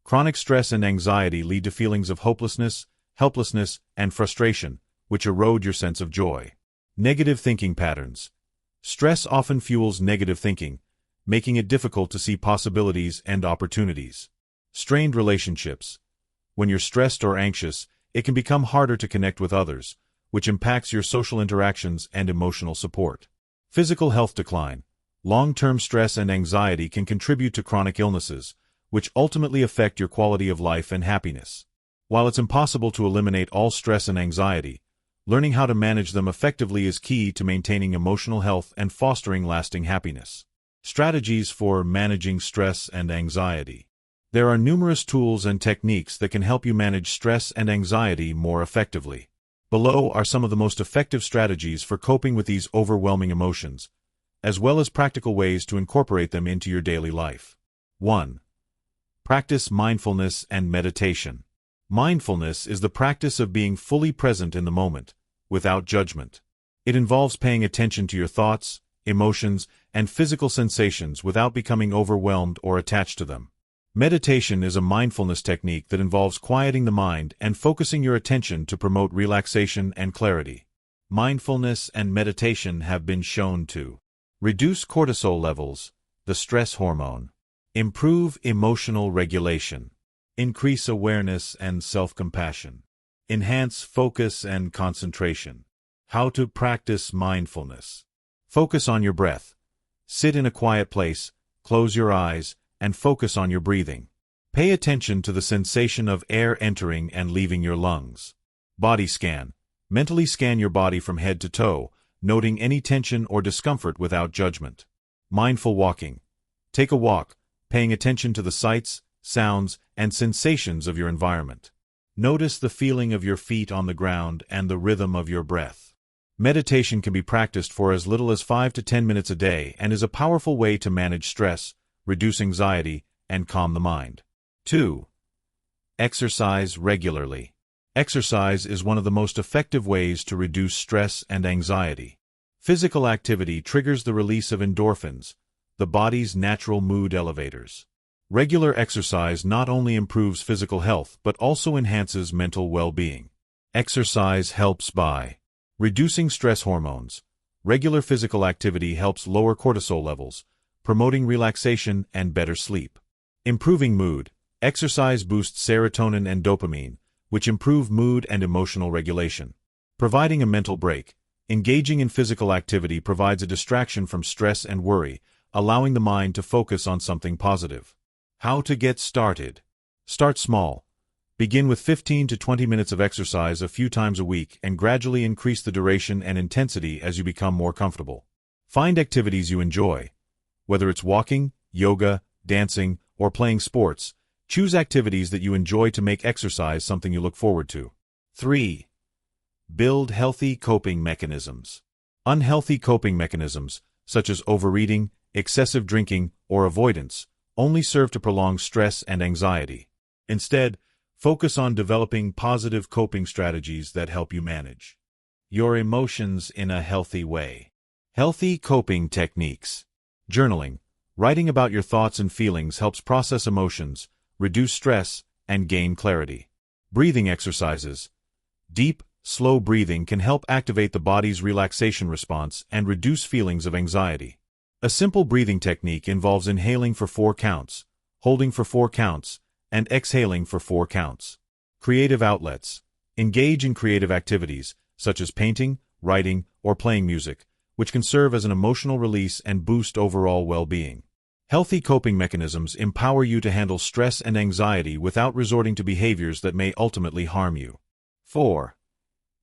Chronic stress and anxiety lead to feelings of hopelessness, helplessness, and frustration, which erode your sense of joy. Negative thinking patterns. Stress often fuels negative thinking, making it difficult to see possibilities and opportunities. Strained relationships. When you're stressed or anxious, it can become harder to connect with others, which impacts your social interactions and emotional support. Physical health decline. Long-term stress and anxiety can contribute to chronic illnesses, which ultimately affect your quality of life and happiness. While it's impossible to eliminate all stress and anxiety, learning how to manage them effectively is key to maintaining emotional health and fostering lasting happiness. Strategies for managing stress and anxiety. There are numerous tools and techniques that can help you manage stress and anxiety more effectively. Below are some of the most effective strategies for coping with these overwhelming emotions, as well as practical ways to incorporate them into your daily life. 1. Practice mindfulness and meditation. Mindfulness is the practice of being fully present in the moment, without judgment. It involves paying attention to your thoughts, emotions, and physical sensations without becoming overwhelmed or attached to them. Meditation is a mindfulness technique that involves quieting the mind and focusing your attention to promote relaxation and clarity. Mindfulness and meditation have been shown to reduce cortisol levels, the stress hormone, improve emotional regulation, increase awareness and self-compassion, enhance focus and concentration. How to practice mindfulness. Focus on your breath. Sit in a quiet place, close your eyes, and focus on your breathing. Pay attention to the sensation of air entering and leaving your lungs. Body scan. Mentally scan your body from head to toe, noting any tension or discomfort without judgment. Mindful walking. Take a walk, paying attention to the sights, sounds, and sensations of your environment. Notice the feeling of your feet on the ground and the rhythm of your breath. Meditation can be practiced for as little as 5 to 10 minutes a day and is a powerful way to manage stress, reduce anxiety, and calm the mind. 2. Exercise regularly. Exercise is one of the most effective ways to reduce stress and anxiety. Physical activity triggers the release of endorphins, the body's natural mood elevators. Regular exercise not only improves physical health but also enhances mental well-being. Exercise helps by reducing stress hormones. Regular physical activity helps lower cortisol levels, promoting relaxation and better sleep. Improving mood. Exercise boosts serotonin and dopamine, which improve mood and emotional regulation. Providing a mental break. Engaging in physical activity provides a distraction from stress and worry, allowing the mind to focus on something positive. How to get started. Start small. Begin with 15 to 20 minutes of exercise a few times a week and gradually increase the duration and intensity as you become more comfortable. Find activities you enjoy. Whether it's walking, yoga, dancing, or playing sports, choose activities that you enjoy to make exercise something you look forward to. 3. Build healthy coping mechanisms. Unhealthy coping mechanisms, such as overeating, excessive drinking, or avoidance, only serve to prolong stress and anxiety. Instead, focus on developing positive coping strategies that help you manage your emotions in a healthy way. Healthy coping techniques. Journaling. Writing about your thoughts and feelings helps process emotions, reduce stress, and gain clarity. Breathing exercises. Deep, slow breathing can help activate the body's relaxation response and reduce feelings of anxiety. A simple breathing technique involves inhaling for 4 counts, holding for 4 counts, and exhaling for 4 counts. Creative outlets. Engage in creative activities, such as painting, writing, or playing music, which can serve as an emotional release and boost overall well-being. Healthy coping mechanisms empower you to handle stress and anxiety without resorting to behaviors that may ultimately harm you. 4.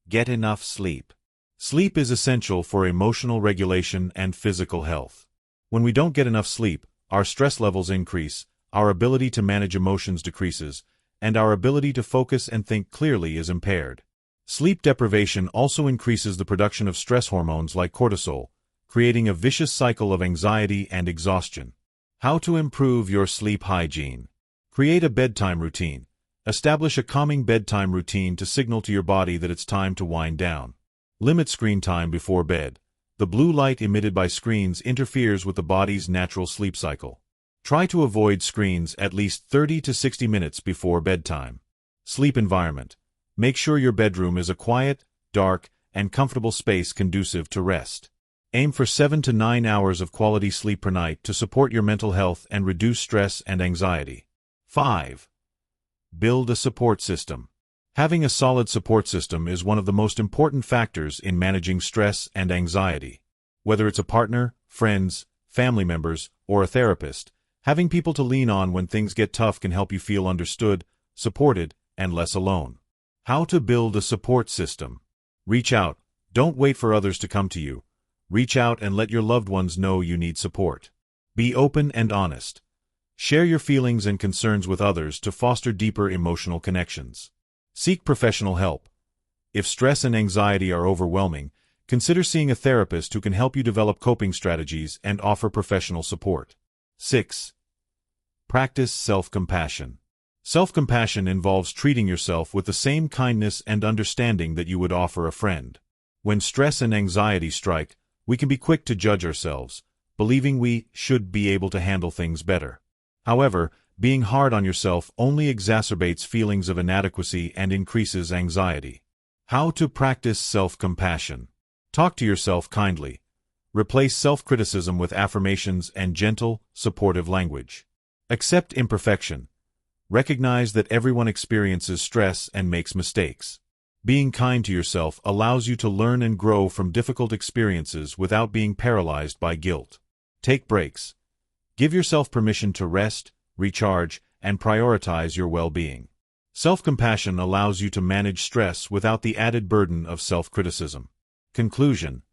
Get enough sleep. Sleep is essential for emotional regulation and physical health. When we don't get enough sleep, our stress levels increase, our ability to manage emotions decreases, and our ability to focus and think clearly is impaired. Sleep deprivation also increases the production of stress hormones like cortisol, creating a vicious cycle of anxiety and exhaustion. How to improve your sleep hygiene. Create a bedtime routine. Establish a calming bedtime routine to signal to your body that it's time to wind down. Limit screen time before bed. The blue light emitted by screens interferes with the body's natural sleep cycle. Try to avoid screens at least 30 to 60 minutes before bedtime. Sleep environment. Make sure your bedroom is a quiet, dark, and comfortable space conducive to rest. Aim for 7 to 9 hours of quality sleep per night to support your mental health and reduce stress and anxiety. 5. Build a support system. Having a solid support system is one of the most important factors in managing stress and anxiety. Whether it's a partner, friends, family members, or a therapist, having people to lean on when things get tough can help you feel understood, supported, and less alone. How to build a support system. Reach out. Don't wait for others to come to you. Reach out and let your loved ones know you need support. Be open and honest. Share your feelings and concerns with others to foster deeper emotional connections. Seek professional help. If stress and anxiety are overwhelming, consider seeing a therapist who can help you develop coping strategies and offer professional support. 6. Practice self-compassion. Self-compassion involves treating yourself with the same kindness and understanding that you would offer a friend. When stress and anxiety strike, we can be quick to judge ourselves, believing we should be able to handle things better. However, being hard on yourself only exacerbates feelings of inadequacy and increases anxiety. How to practice self-compassion. Talk to yourself kindly. Replace self-criticism with affirmations and gentle, supportive language. Accept imperfection. Recognize that everyone experiences stress and makes mistakes. Being kind to yourself allows you to learn and grow from difficult experiences without being paralyzed by guilt. Take breaks. Give yourself permission to rest, recharge, and prioritize your well-being. Self-compassion allows you to manage stress without the added burden of self-criticism. Conclusion: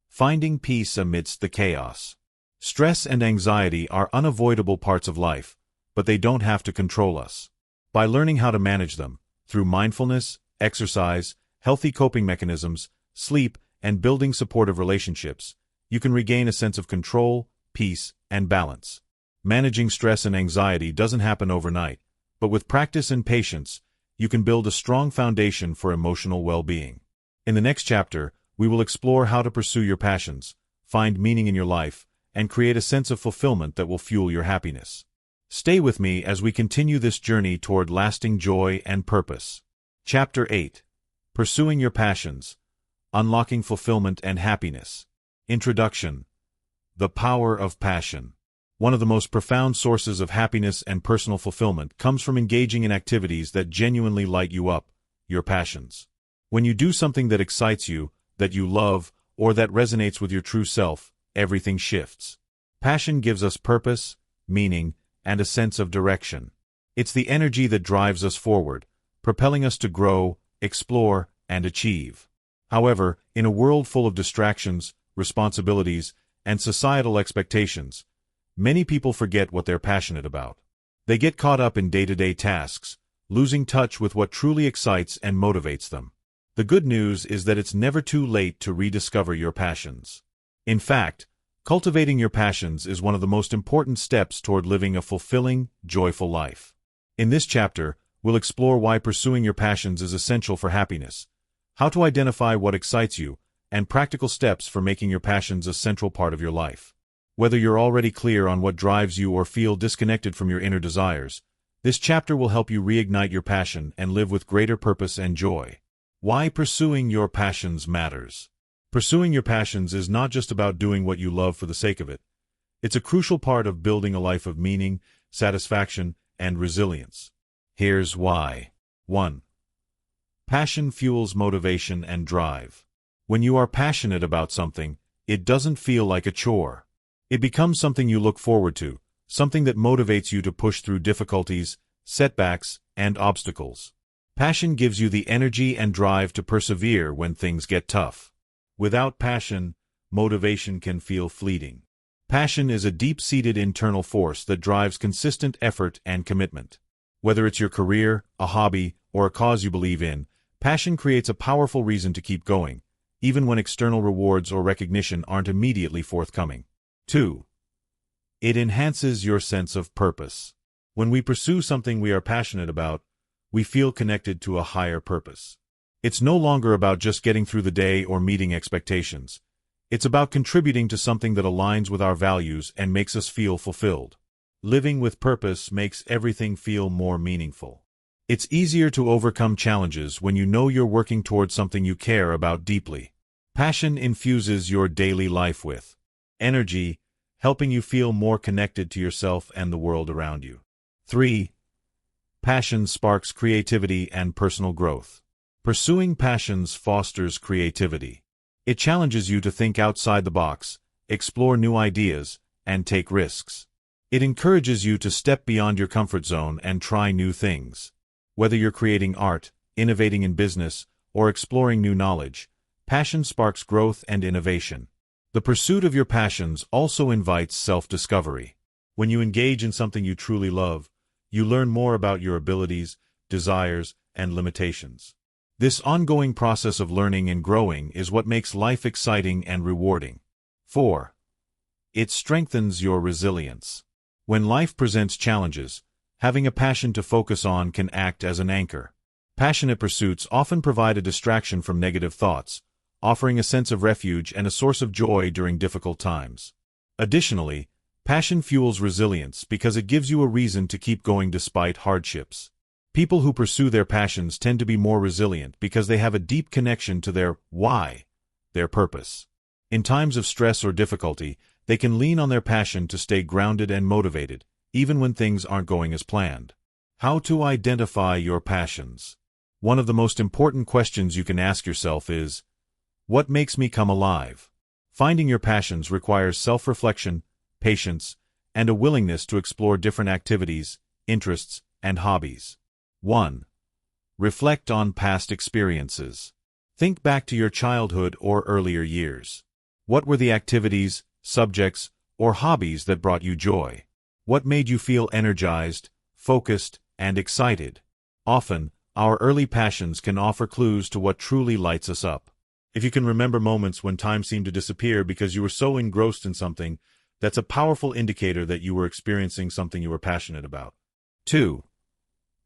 finding peace amidst the chaos. Stress and anxiety are unavoidable parts of life, but they don't have to control us. By learning how to manage them, through mindfulness, exercise, healthy coping mechanisms, sleep, and building supportive relationships, you can regain a sense of control, peace, and balance. Managing stress and anxiety doesn't happen overnight, but with practice and patience, you can build a strong foundation for emotional well-being. In the next chapter, we will explore how to pursue your passions, find meaning in your life, and create a sense of fulfillment that will fuel your happiness. Stay with me as we continue this journey toward lasting joy and purpose. Chapter 8. Pursuing Your Passions. Unlocking Fulfillment and Happiness. Introduction. The Power of Passion. One of the most profound sources of happiness and personal fulfillment comes from engaging in activities that genuinely light you up, your passions. When you do something that excites you, that you love, or that resonates with your true self, everything shifts. Passion gives us purpose, meaning, and a sense of direction. It's the energy that drives us forward, propelling us to grow, explore, and achieve. However, in a world full of distractions, responsibilities, and societal expectations, many people forget what they're passionate about. They get caught up in day-to-day tasks, losing touch with what truly excites and motivates them. The good news is that it's never too late to rediscover your passions. In fact, cultivating your passions is one of the most important steps toward living a fulfilling, joyful life. In this chapter, we'll explore why pursuing your passions is essential for happiness, how to identify what excites you, and practical steps for making your passions a central part of your life. Whether you're already clear on what drives you or feel disconnected from your inner desires, this chapter will help you reignite your passion and live with greater purpose and joy. Why pursuing your passions matters. Pursuing your passions is not just about doing what you love for the sake of it. It's a crucial part of building a life of meaning, satisfaction, and resilience. Here's why. 1. Passion fuels motivation and drive. When you are passionate about something, it doesn't feel like a chore. It becomes something you look forward to, something that motivates you to push through difficulties, setbacks, and obstacles. Passion gives you the energy and drive to persevere when things get tough. Without passion, motivation can feel fleeting. Passion is a deep-seated internal force that drives consistent effort and commitment. Whether it's your career, a hobby, or a cause you believe in, passion creates a powerful reason to keep going, even when external rewards or recognition aren't immediately forthcoming. 2. It enhances your sense of purpose. When we pursue something we are passionate about, we feel connected to a higher purpose. It's no longer about just getting through the day or meeting expectations. It's about contributing to something that aligns with our values and makes us feel fulfilled. Living with purpose makes everything feel more meaningful. It's easier to overcome challenges when you know you're working towards something you care about deeply. Passion infuses your daily life with energy, helping you feel more connected to yourself and the world around you. 3. Passion sparks creativity and personal growth. Pursuing passions fosters creativity. It challenges you to think outside the box, explore new ideas, and take risks. It encourages you to step beyond your comfort zone and try new things. Whether you're creating art, innovating in business, or exploring new knowledge, passion sparks growth and innovation. The pursuit of your passions also invites self-discovery. When you engage in something you truly love, you learn more about your abilities, desires, and limitations. This ongoing process of learning and growing is what makes life exciting and rewarding. 4. It strengthens your resilience. When life presents challenges, having a passion to focus on can act as an anchor. Passionate pursuits often provide a distraction from negative thoughts, offering a sense of refuge and a source of joy during difficult times. Additionally, passion fuels resilience because it gives you a reason to keep going despite hardships. People who pursue their passions tend to be more resilient because they have a deep connection to their why, their purpose. In times of stress or difficulty, they can lean on their passion to stay grounded and motivated, even when things aren't going as planned. How to identify your passions. One of the most important questions you can ask yourself is, what makes me come alive? Finding your passions requires self-reflection, patience, and a willingness to explore different activities, interests, and hobbies. 1. Reflect on past experiences. Think back to your childhood or earlier years. What were the activities, subjects, or hobbies that brought you joy? What made you feel energized, focused, and excited? Often, our early passions can offer clues to what truly lights us up. If you can remember moments when time seemed to disappear because you were so engrossed in something, that's a powerful indicator that you were experiencing something you were passionate about. 2.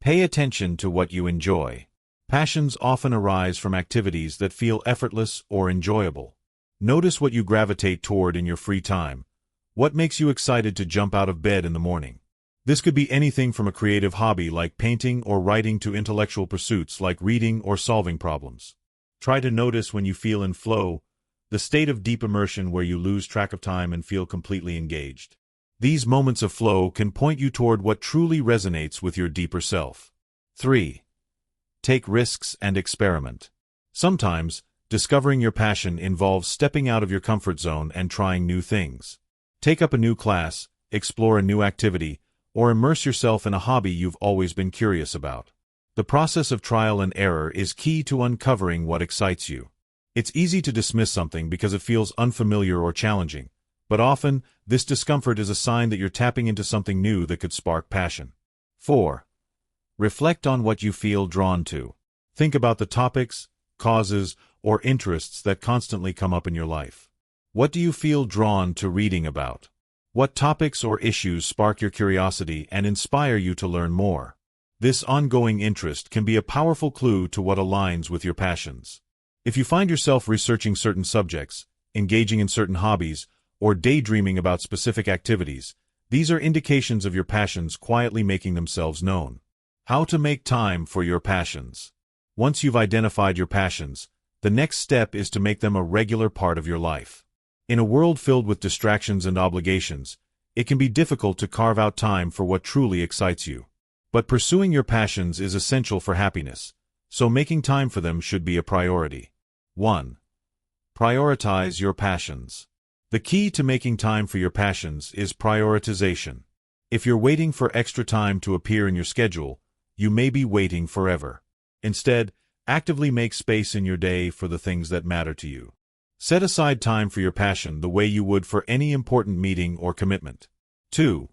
Pay attention to what you enjoy. Passions often arise from activities that feel effortless or enjoyable. Notice what you gravitate toward in your free time. What makes you excited to jump out of bed in the morning? This could be anything from a creative hobby like painting or writing to intellectual pursuits like reading or solving problems. Try to notice when you feel in flow, the state of deep immersion where you lose track of time and feel completely engaged. These moments of flow can point you toward what truly resonates with your deeper self. 3. Take risks and experiment. Sometimes, discovering your passion involves stepping out of your comfort zone and trying new things. Take up a new class, explore a new activity, or immerse yourself in a hobby you've always been curious about. The process of trial and error is key to uncovering what excites you. It's easy to dismiss something because it feels unfamiliar or challenging, but often, this discomfort is a sign that you're tapping into something new that could spark passion. 4. Reflect on what you feel drawn to. Think about the topics, causes, or interests that constantly come up in your life. What do you feel drawn to reading about? What topics or issues spark your curiosity and inspire you to learn more? This ongoing interest can be a powerful clue to what aligns with your passions. If you find yourself researching certain subjects, engaging in certain hobbies, or daydreaming about specific activities, these are indications of your passions quietly making themselves known. How to make time for your passions. Once you've identified your passions, the next step is to make them a regular part of your life. In a world filled with distractions and obligations, it can be difficult to carve out time for what truly excites you. But pursuing your passions is essential for happiness, so making time for them should be a priority. 1. Prioritize your passions. The key to making time for your passions is prioritization. If you're waiting for extra time to appear in your schedule, you may be waiting forever. Instead, actively make space in your day for the things that matter to you. Set aside time for your passion the way you would for any important meeting or commitment. 2.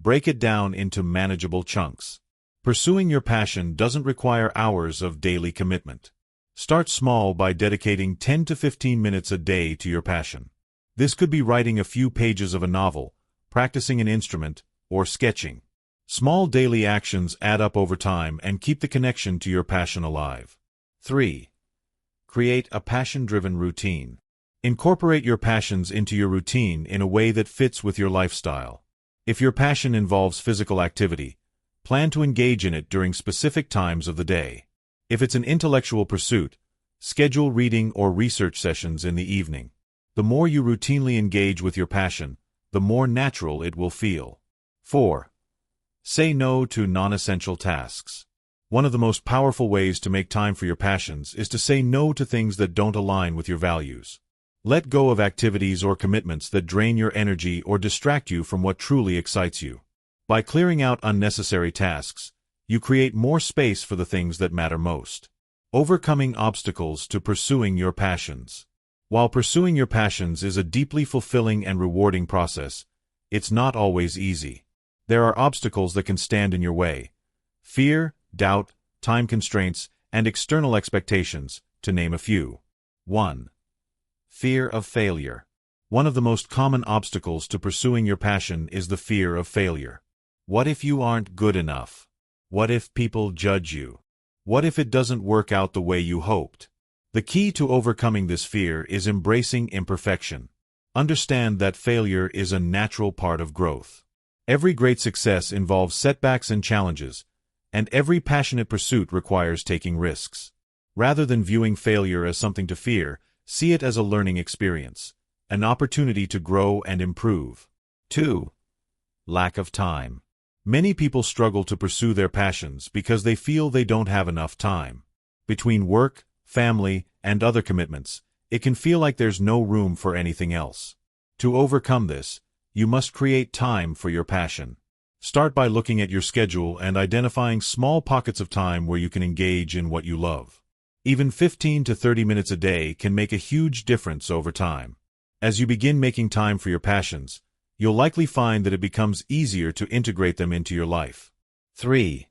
Break it down into manageable chunks. Pursuing your passion doesn't require hours of daily commitment. Start small by dedicating 10 to 15 minutes a day to your passion. This could be writing a few pages of a novel, practicing an instrument, or sketching. Small daily actions add up over time and keep the connection to your passion alive. 3. Create a passion-driven routine. Incorporate your passions into your routine in a way that fits with your lifestyle. If your passion involves physical activity, plan to engage in it during specific times of the day. If it's an intellectual pursuit, schedule reading or research sessions in the evening. The more you routinely engage with your passion, the more natural it will feel. 4. Say no to non-essential tasks. One of the most powerful ways to make time for your passions is to say no to things that don't align with your values. Let go of activities or commitments that drain your energy or distract you from what truly excites you. By clearing out unnecessary tasks, you create more space for the things that matter most. Overcoming obstacles to pursuing your passions. While pursuing your passions is a deeply fulfilling and rewarding process, it's not always easy. There are obstacles that can stand in your way. Fear, doubt, time constraints, and external expectations, to name a few. 1. Fear of failure. One of the most common obstacles to pursuing your passion is the fear of failure. What if you aren't good enough? What if people judge you? What if it doesn't work out the way you hoped? The key to overcoming this fear is embracing imperfection. Understand that failure is a natural part of growth. Every great success involves setbacks and challenges, and every passionate pursuit requires taking risks. Rather than viewing failure as something to fear, see it as a learning experience, an opportunity to grow and improve. 2. Lack of time. Many people struggle to pursue their passions because they feel they don't have enough time. Between work, family, and other commitments, it can feel like there's no room for anything else. To overcome this, you must create time for your passion. Start by looking at your schedule and identifying small pockets of time where you can engage in what you love. Even 15 to 30 minutes a day can make a huge difference over time. As you begin making time for your passions, you'll likely find that it becomes easier to integrate them into your life. 3.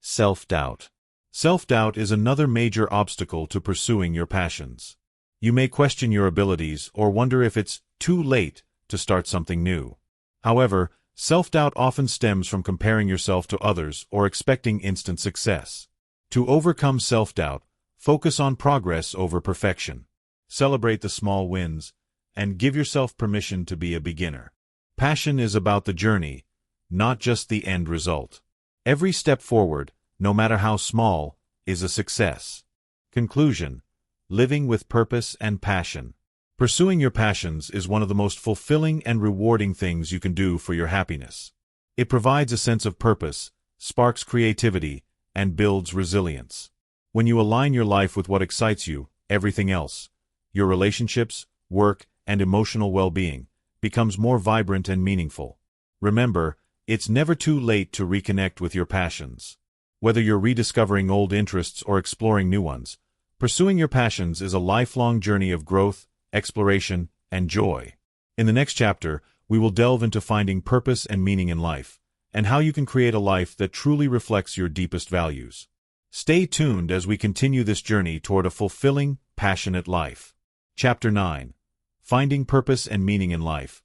Self-doubt. Self-doubt is another major obstacle to pursuing your passions. You may question your abilities or wonder if it's too late to start something new. However, self-doubt often stems from comparing yourself to others or expecting instant success. To overcome self-doubt, focus on progress over perfection. Celebrate the small wins, and give yourself permission to be a beginner. Passion is about the journey, not just the end result. Every step forward, no matter how small, is a success. Conclusion: living with purpose and passion. Pursuing your passions is one of the most fulfilling and rewarding things you can do for your happiness. It provides a sense of purpose, sparks creativity, and builds resilience. When you align your life with what excites you, everything else, your relationships, work, and emotional well-being, becomes more vibrant and meaningful. Remember, it's never too late to reconnect with your passions. Whether you're rediscovering old interests or exploring new ones, pursuing your passions is a lifelong journey of growth, exploration, and joy. In the next chapter, we will delve into finding purpose and meaning in life, and how you can create a life that truly reflects your deepest values. Stay tuned as we continue this journey toward a fulfilling, passionate life. Chapter 9. Finding Purpose and Meaning in Life.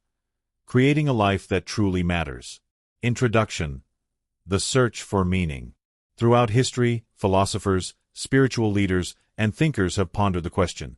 Creating a Life That Truly Matters. Introduction. The Search for Meaning. Throughout history, philosophers, spiritual leaders, and thinkers have pondered the question: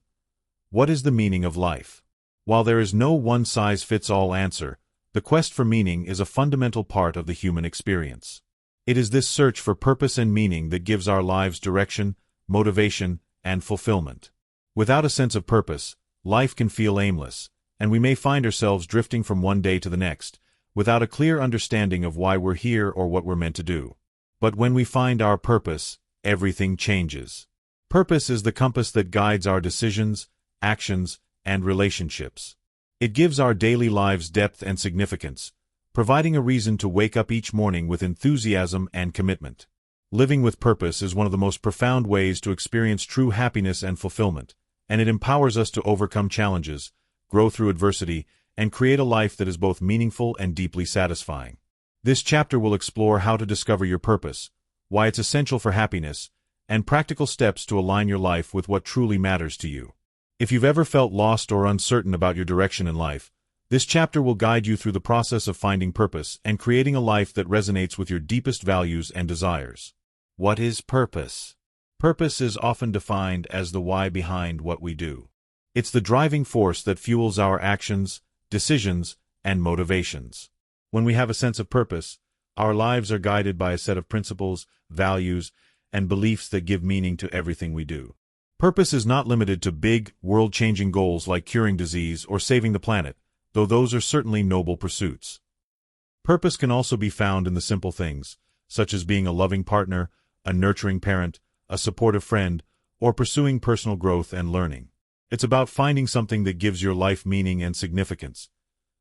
what is the meaning of life? While there is no one-size-fits-all answer, the quest for meaning is a fundamental part of the human experience. It is this search for purpose and meaning that gives our lives direction, motivation, and fulfillment. Without a sense of purpose, life can feel aimless, and we may find ourselves drifting from one day to the next, without a clear understanding of why we're here or what we're meant to do. But when we find our purpose, everything changes. Purpose is the compass that guides our decisions, actions, and relationships. It gives our daily lives depth and significance, providing a reason to wake up each morning with enthusiasm and commitment. Living with purpose is one of the most profound ways to experience true happiness and fulfillment, and it empowers us to overcome challenges, grow through adversity, and create a life that is both meaningful and deeply satisfying. This chapter will explore how to discover your purpose, why it's essential for happiness, and practical steps to align your life with what truly matters to you. If you've ever felt lost or uncertain about your direction in life, this chapter will guide you through the process of finding purpose and creating a life that resonates with your deepest values and desires. What is purpose? Purpose is often defined as the why behind what we do. It's the driving force that fuels our actions, decisions, and motivations. When we have a sense of purpose, our lives are guided by a set of principles, values, and beliefs that give meaning to everything we do. Purpose is not limited to big, world-changing goals like curing disease or saving the planet, though those are certainly noble pursuits. Purpose can also be found in the simple things, such as being a loving partner, a nurturing parent, a supportive friend, or pursuing personal growth and learning. It's about finding something that gives your life meaning and significance,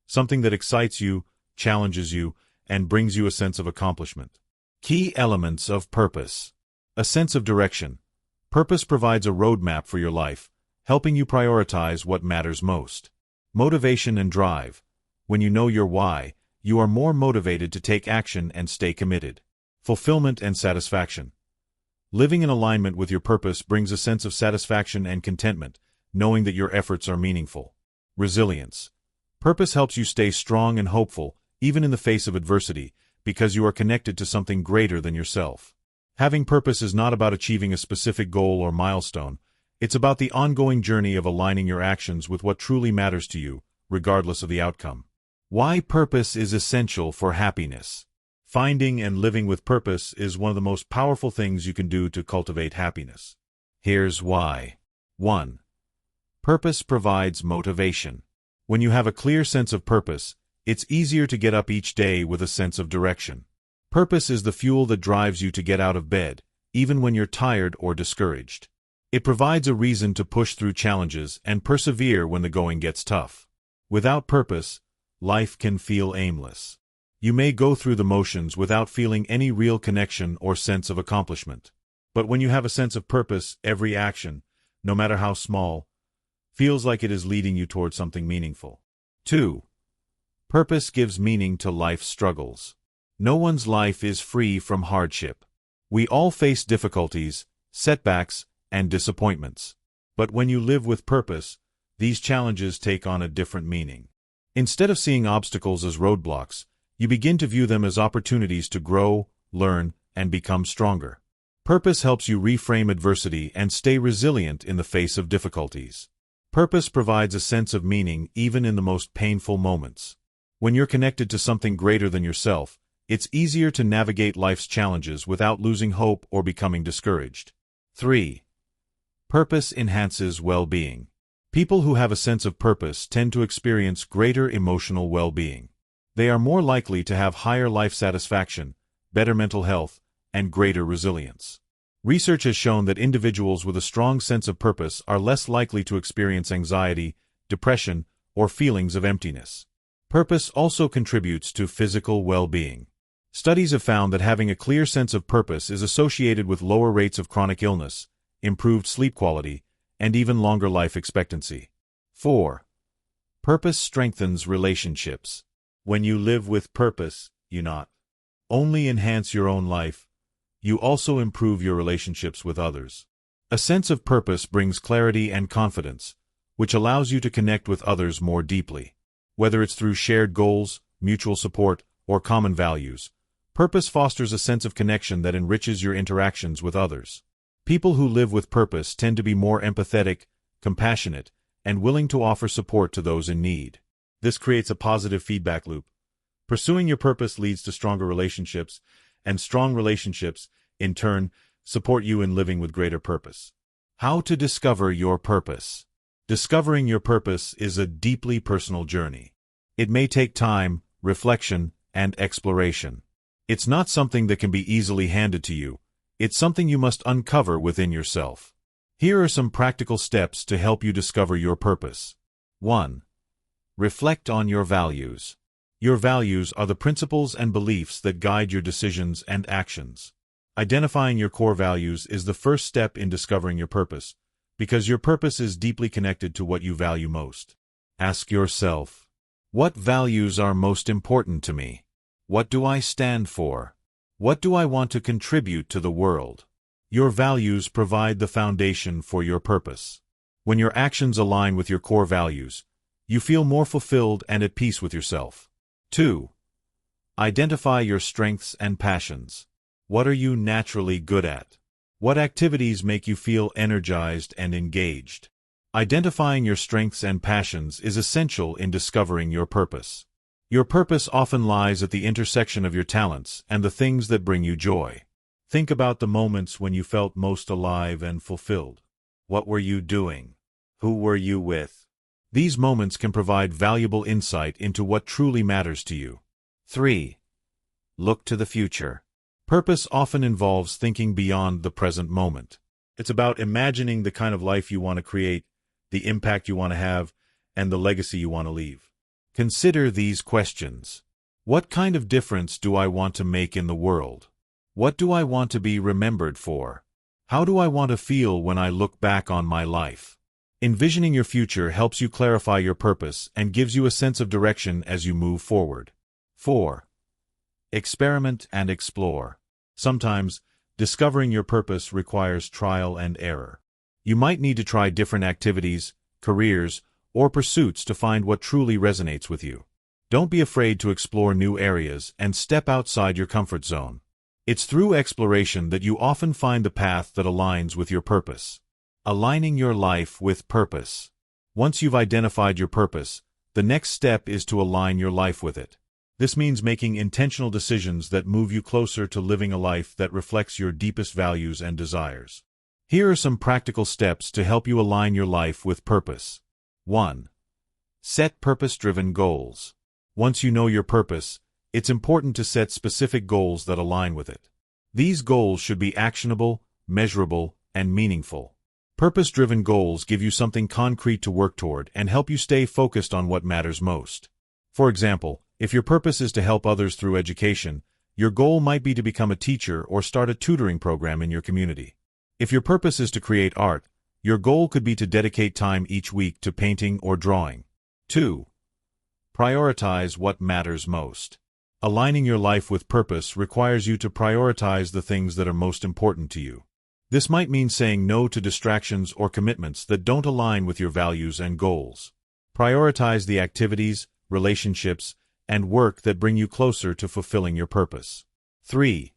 something that excites you, challenges you, and brings you a sense of accomplishment. Key elements of purpose. A sense of direction. Purpose provides a roadmap for your life, helping you prioritize what matters most. Motivation and drive. When you know your why, you are more motivated to take action and stay committed. Fulfillment and satisfaction. Living in alignment with your purpose brings a sense of satisfaction and contentment, knowing that your efforts are meaningful. Resilience. Purpose helps you stay strong and hopeful, even in the face of adversity, because you are connected to something greater than yourself. Having purpose is not about achieving a specific goal or milestone. It's about the ongoing journey of aligning your actions with what truly matters to you, regardless of the outcome. Why purpose is essential for happiness. Finding and living with purpose is one of the most powerful things you can do to cultivate happiness. Here's why. 1. Purpose provides motivation. When you have a clear sense of purpose, it's easier to get up each day with a sense of direction. Purpose is the fuel that drives you to get out of bed, even when you're tired or discouraged. It provides a reason to push through challenges and persevere when the going gets tough. Without purpose, life can feel aimless. You may go through the motions without feeling any real connection or sense of accomplishment. But when you have a sense of purpose, every action, no matter how small, feels like it is leading you toward something meaningful. 2. Purpose gives meaning to life's struggles. No one's life is free from hardship. We all face difficulties, setbacks, and disappointments. But when you live with purpose, these challenges take on a different meaning. Instead of seeing obstacles as roadblocks, you begin to view them as opportunities to grow, learn, and become stronger. Purpose helps you reframe adversity and stay resilient in the face of difficulties. Purpose provides a sense of meaning even in the most painful moments. When you're connected to something greater than yourself, it's easier to navigate life's challenges without losing hope or becoming discouraged. 3. Purpose enhances well-being. People who have a sense of purpose tend to experience greater emotional well-being. They are more likely to have higher life satisfaction, better mental health, and greater resilience. Research has shown that individuals with a strong sense of purpose are less likely to experience anxiety, depression, or feelings of emptiness. Purpose also contributes to physical well-being. Studies have found that having a clear sense of purpose is associated with lower rates of chronic illness, improved sleep quality, and even longer life expectancy. 4. Purpose strengthens relationships. When you live with purpose, you not only enhance your own life, you also improve your relationships with others. A sense of purpose brings clarity and confidence, which allows you to connect with others more deeply. Whether it's through shared goals, mutual support, or common values, purpose fosters a sense of connection that enriches your interactions with others. People who live with purpose tend to be more empathetic, compassionate, and willing to offer support to those in need. This creates a positive feedback loop. Pursuing your purpose leads to stronger relationships, and strong relationships, in turn, support you in living with greater purpose. How to discover your purpose. Discovering your purpose is a deeply personal journey. It may take time, reflection, and exploration. It's not something that can be easily handed to you. It's something you must uncover within yourself. Here are some practical steps to help you discover your purpose. 1. Reflect on your values. Your values are the principles and beliefs that guide your decisions and actions. Identifying your core values is the first step in discovering your purpose, because your purpose is deeply connected to what you value most. Ask yourself, what values are most important to me? What do I stand for? What do I want to contribute to the world? Your values provide the foundation for your purpose. When your actions align with your core values, you feel more fulfilled and at peace with yourself. 2. Identify your strengths and passions. What are you naturally good at? What activities make you feel energized and engaged? Identifying your strengths and passions is essential in discovering your purpose. Your purpose often lies at the intersection of your talents and the things that bring you joy. Think about the moments when you felt most alive and fulfilled. What were you doing? Who were you with? These moments can provide valuable insight into what truly matters to you. 3. Look to the future. Purpose often involves thinking beyond the present moment. It's about imagining the kind of life you want to create, the impact you want to have, and the legacy you want to leave. Consider these questions. What kind of difference do I want to make in the world? What do I want to be remembered for? How do I want to feel when I look back on my life? Envisioning your future helps you clarify your purpose and gives you a sense of direction as you move forward. 4. Experiment and explore. Sometimes, discovering your purpose requires trial and error. You might need to try different activities, careers, or pursuits to find what truly resonates with you. Don't be afraid to explore new areas and step outside your comfort zone. It's through exploration that you often find the path that aligns with your purpose. Aligning your life with purpose. Once you've identified your purpose, the next step is to align your life with it. This means making intentional decisions that move you closer to living a life that reflects your deepest values and desires. Here are some practical steps to help you align your life with purpose. 1. Set purpose-driven goals. Once you know your purpose, it's important to set specific goals that align with it. These goals should be actionable, measurable, and meaningful. Purpose-driven goals give you something concrete to work toward and help you stay focused on what matters most. For example, if your purpose is to help others through education, your goal might be to become a teacher or start a tutoring program in your community. If your purpose is to create art, your goal could be to dedicate time each week to painting or drawing. 2. Prioritize what matters most. Aligning your life with purpose requires you to prioritize the things that are most important to you. This might mean saying no to distractions or commitments that don't align with your values and goals. Prioritize the activities, relationships, and work that bring you closer to fulfilling your purpose. 3.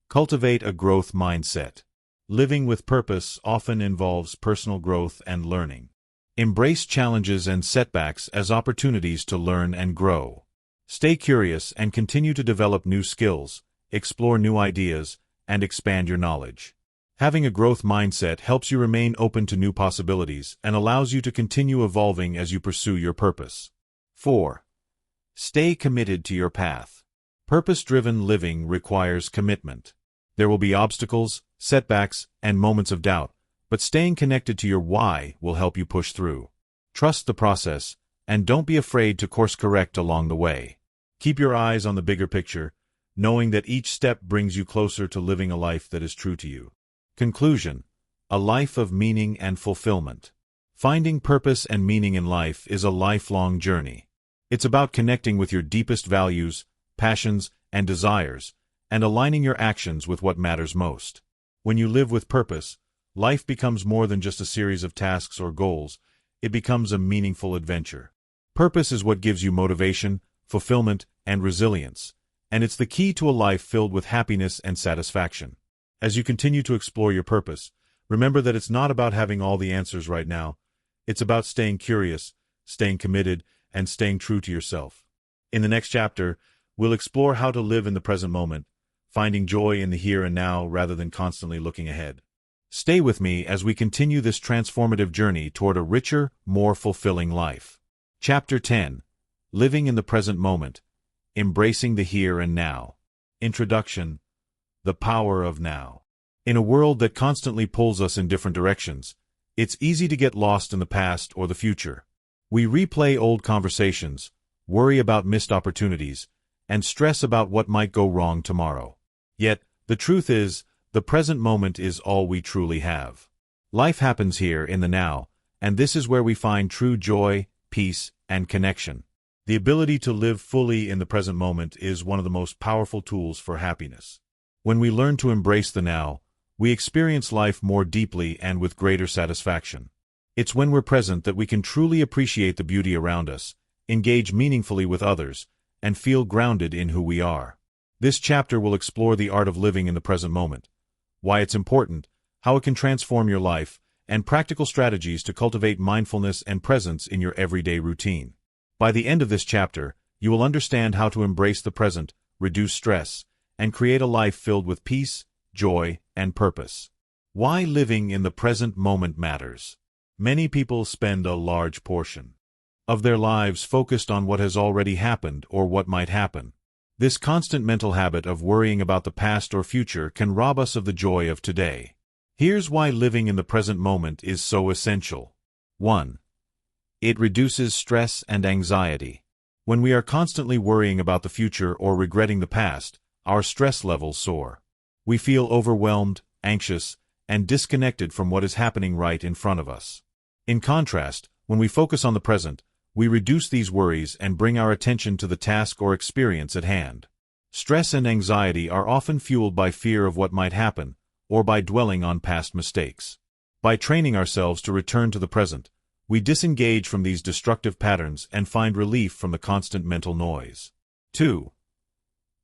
Cultivate a growth mindset. Living with purpose often involves personal growth and learning. Embrace challenges and setbacks as opportunities to learn and grow. Stay curious and continue to develop new skills, explore new ideas, and expand your knowledge. Having a growth mindset helps you remain open to new possibilities and allows you to continue evolving as you pursue your purpose. 4. Stay committed to your path. Purpose-driven living requires commitment. There will be obstacles, setbacks, and moments of doubt, but staying connected to your why will help you push through. Trust the process, and don't be afraid to course-correct along the way. Keep your eyes on the bigger picture, knowing that each step brings you closer to living a life that is true to you. Conclusion: a life of meaning and fulfillment. Finding purpose and meaning in life is a lifelong journey. It's about connecting with your deepest values, passions, and desires, and aligning your actions with what matters most. When you live with purpose, life becomes more than just a series of tasks or goals. It becomes a meaningful adventure. Purpose is what gives you motivation, fulfillment, and resilience, and it's the key to a life filled with happiness and satisfaction. As you continue to explore your purpose, remember that it's not about having all the answers right now. It's about staying curious, staying committed, and staying true to yourself. In the next chapter, we'll explore how to live in the present moment, finding joy in the here and now rather than constantly looking ahead. Stay with me as we continue this transformative journey toward a richer, more fulfilling life. Chapter 10. Living in the Present Moment. Embracing the Here and Now. Introduction. The Power of Now. In a world that constantly pulls us in different directions, it's easy to get lost in the past or the future. We replay old conversations, worry about missed opportunities, and stress about what might go wrong tomorrow. Yet, the truth is, the present moment is all we truly have. Life happens here in the now, and this is where we find true joy, peace, and connection. The ability to live fully in the present moment is one of the most powerful tools for happiness. When we learn to embrace the now, we experience life more deeply and with greater satisfaction. It's when we're present that we can truly appreciate the beauty around us, engage meaningfully with others, and feel grounded in who we are. This chapter will explore the art of living in the present moment, why it's important, how it can transform your life, and practical strategies to cultivate mindfulness and presence in your everyday routine. By the end of this chapter, you will understand how to embrace the present, reduce stress, and create a life filled with peace, joy, and purpose. Why living in the present moment matters. Many people spend a large portion of their lives focused on what has already happened or what might happen. This constant mental habit of worrying about the past or future can rob us of the joy of today. Here's why living in the present moment is so essential. 1. It reduces stress and anxiety. When we are constantly worrying about the future or regretting the past, our stress levels soar. We feel overwhelmed, anxious, and disconnected from what is happening right in front of us. In contrast, when we focus on the present, we reduce these worries and bring our attention to the task or experience at hand. Stress and anxiety are often fueled by fear of what might happen, or by dwelling on past mistakes. By training ourselves to return to the present, we disengage from these destructive patterns and find relief from the constant mental noise. 2.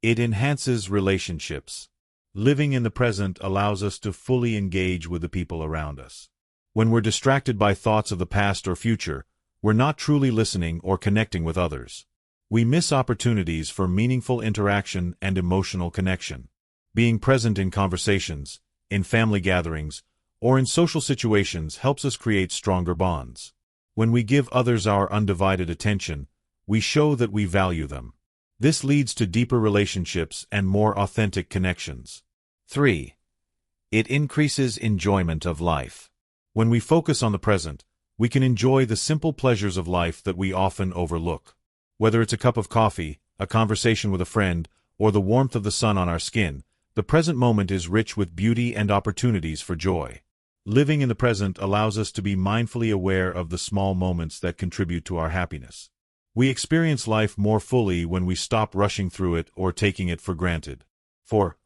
It enhances relationships. Living in the present allows us to fully engage with the people around us. When we're distracted by thoughts of the past or future, we're not truly listening or connecting with others. We miss opportunities for meaningful interaction and emotional connection. Being present in conversations, in family gatherings, or in social situations helps us create stronger bonds. When we give others our undivided attention, we show that we value them. This leads to deeper relationships and more authentic connections. 3. It increases enjoyment of life. When we focus on the present, we can enjoy the simple pleasures of life that we often overlook. Whether it's a cup of coffee, a conversation with a friend, or the warmth of the sun on our skin, the present moment is rich with beauty and opportunities for joy. Living in the present allows us to be mindfully aware of the small moments that contribute to our happiness. We experience life more fully when we stop rushing through it or taking it for granted. 4.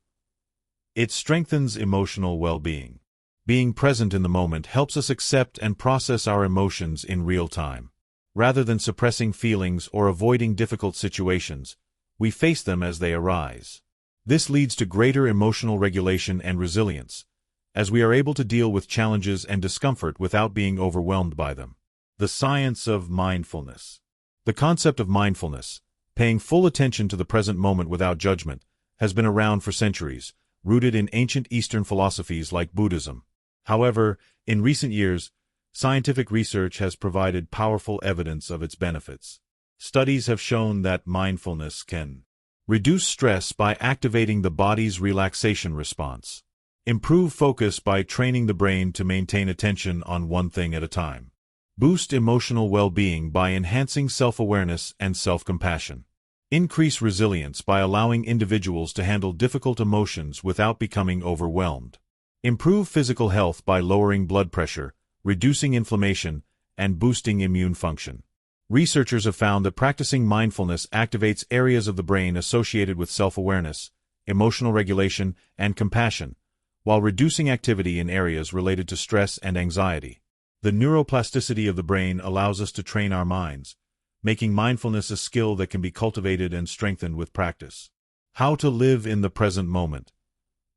It strengthens emotional well-being. Being present in the moment helps us accept and process our emotions in real time. Rather than suppressing feelings or avoiding difficult situations, we face them as they arise. This leads to greater emotional regulation and resilience, as we are able to deal with challenges and discomfort without being overwhelmed by them. The science of mindfulness. The concept of mindfulness, paying full attention to the present moment without judgment, has been around for centuries, rooted in ancient Eastern philosophies like Buddhism. However, in recent years, scientific research has provided powerful evidence of its benefits. Studies have shown that mindfulness can reduce stress by activating the body's relaxation response, improve focus by training the brain to maintain attention on one thing at a time, boost emotional well-being by enhancing self-awareness and self-compassion, increase resilience by allowing individuals to handle difficult emotions without becoming overwhelmed, improve physical health by lowering blood pressure, reducing inflammation, and boosting immune function. Researchers have found that practicing mindfulness activates areas of the brain associated with self-awareness, emotional regulation, and compassion, while reducing activity in areas related to stress and anxiety. The neuroplasticity of the brain allows us to train our minds, making mindfulness a skill that can be cultivated and strengthened with practice. How to live in the present moment.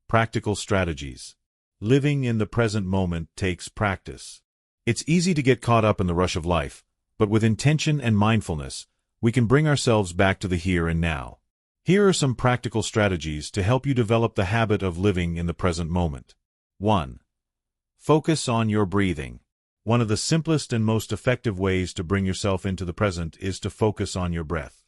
Practical strategies. Living in the present moment takes practice. It's easy to get caught up in the rush of life, but with intention and mindfulness, we can bring ourselves back to the here and now. Here are some practical strategies to help you develop the habit of living in the present moment. 1. Focus on your breathing. One of the simplest and most effective ways to bring yourself into the present is to focus on your breath.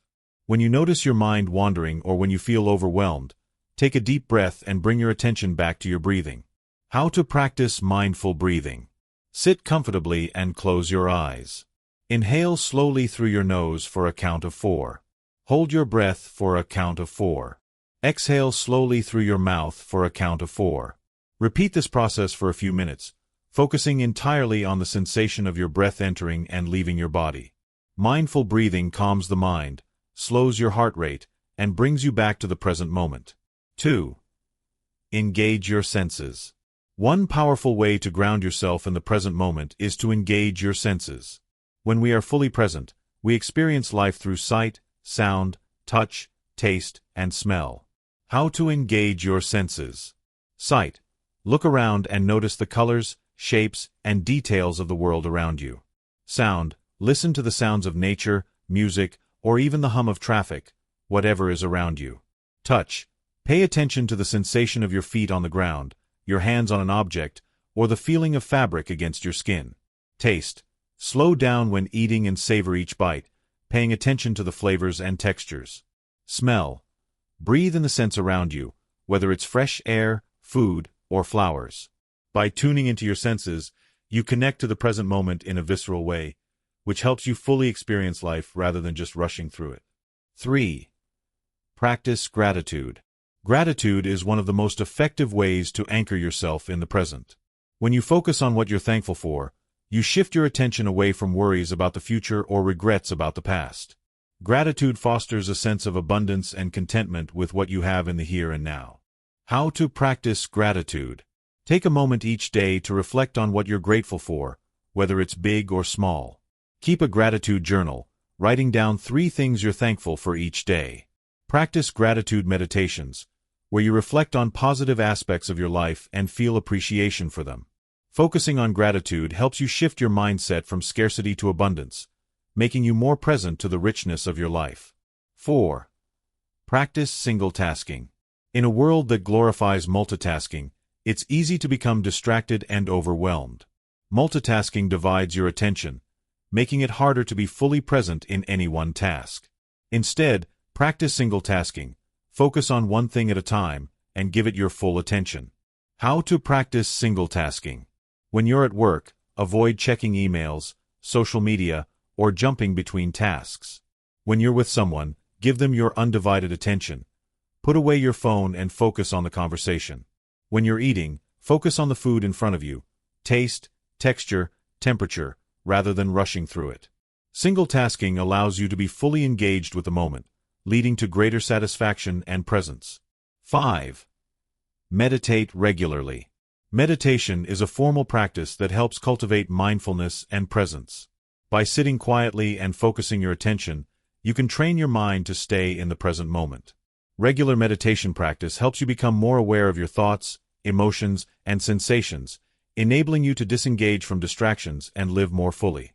When you notice your mind wandering or when you feel overwhelmed, take a deep breath and bring your attention back to your breathing. How to practice mindful breathing. Sit comfortably and close your eyes. Inhale slowly through your nose for a count of 4. Hold your breath for a count of 4. Exhale slowly through your mouth for a count of 4. Repeat this process for a few minutes, focusing entirely on the sensation of your breath entering and leaving your body. Mindful breathing calms the mind, slows your heart rate, and brings you back to the present moment. 2. Engage your senses. One powerful way to ground yourself in the present moment is to engage your senses. When we are fully present, we experience life through sight, sound, touch, taste, and smell. How to engage your senses. Sight. Look around and notice the colors, shapes, and details of the world around you. Sound. Listen to the sounds of nature, music, or even the hum of traffic, whatever is around you. Touch. Pay attention to the sensation of your feet on the ground, your hands on an object, or the feeling of fabric against your skin. Taste. Slow down when eating and savor each bite, paying attention to the flavors and textures. Smell. Breathe in the scents around you, whether it's fresh air, food, or flowers. By tuning into your senses, you connect to the present moment in a visceral way, which helps you fully experience life rather than just rushing through it. 3. Practice gratitude. Gratitude is one of the most effective ways to anchor yourself in the present. When you focus on what you're thankful for, you shift your attention away from worries about the future or regrets about the past. Gratitude fosters a sense of abundance and contentment with what you have in the here and now. How to practice gratitude. Take a moment each day to reflect on what you're grateful for, whether it's big or small. Keep a gratitude journal, writing down 3 things you're thankful for each day. Practice gratitude meditations, where you reflect on positive aspects of your life and feel appreciation for them. Focusing on gratitude helps you shift your mindset from scarcity to abundance, making you more present to the richness of your life. 4. Practice single tasking. In a world that glorifies multitasking, it's easy to become distracted and overwhelmed. Multitasking divides your attention, making it harder to be fully present in any one task. Instead, practice single tasking. Focus on one thing at a time and give it your full attention. How to practice single tasking. When you're at work, avoid checking emails, social media, or jumping between tasks. When you're with someone, give them your undivided attention. Put away your phone and focus on the conversation. When you're eating, focus on the food in front of you. Taste, texture, temperature, rather than rushing through it. Single tasking allows you to be fully engaged with the moment, leading to greater satisfaction and presence. 5. Meditate regularly. Meditation is a formal practice that helps cultivate mindfulness and presence. By sitting quietly and focusing your attention, you can train your mind to stay in the present moment. Regular meditation practice helps you become more aware of your thoughts, emotions, and sensations, enabling you to disengage from distractions and live more fully.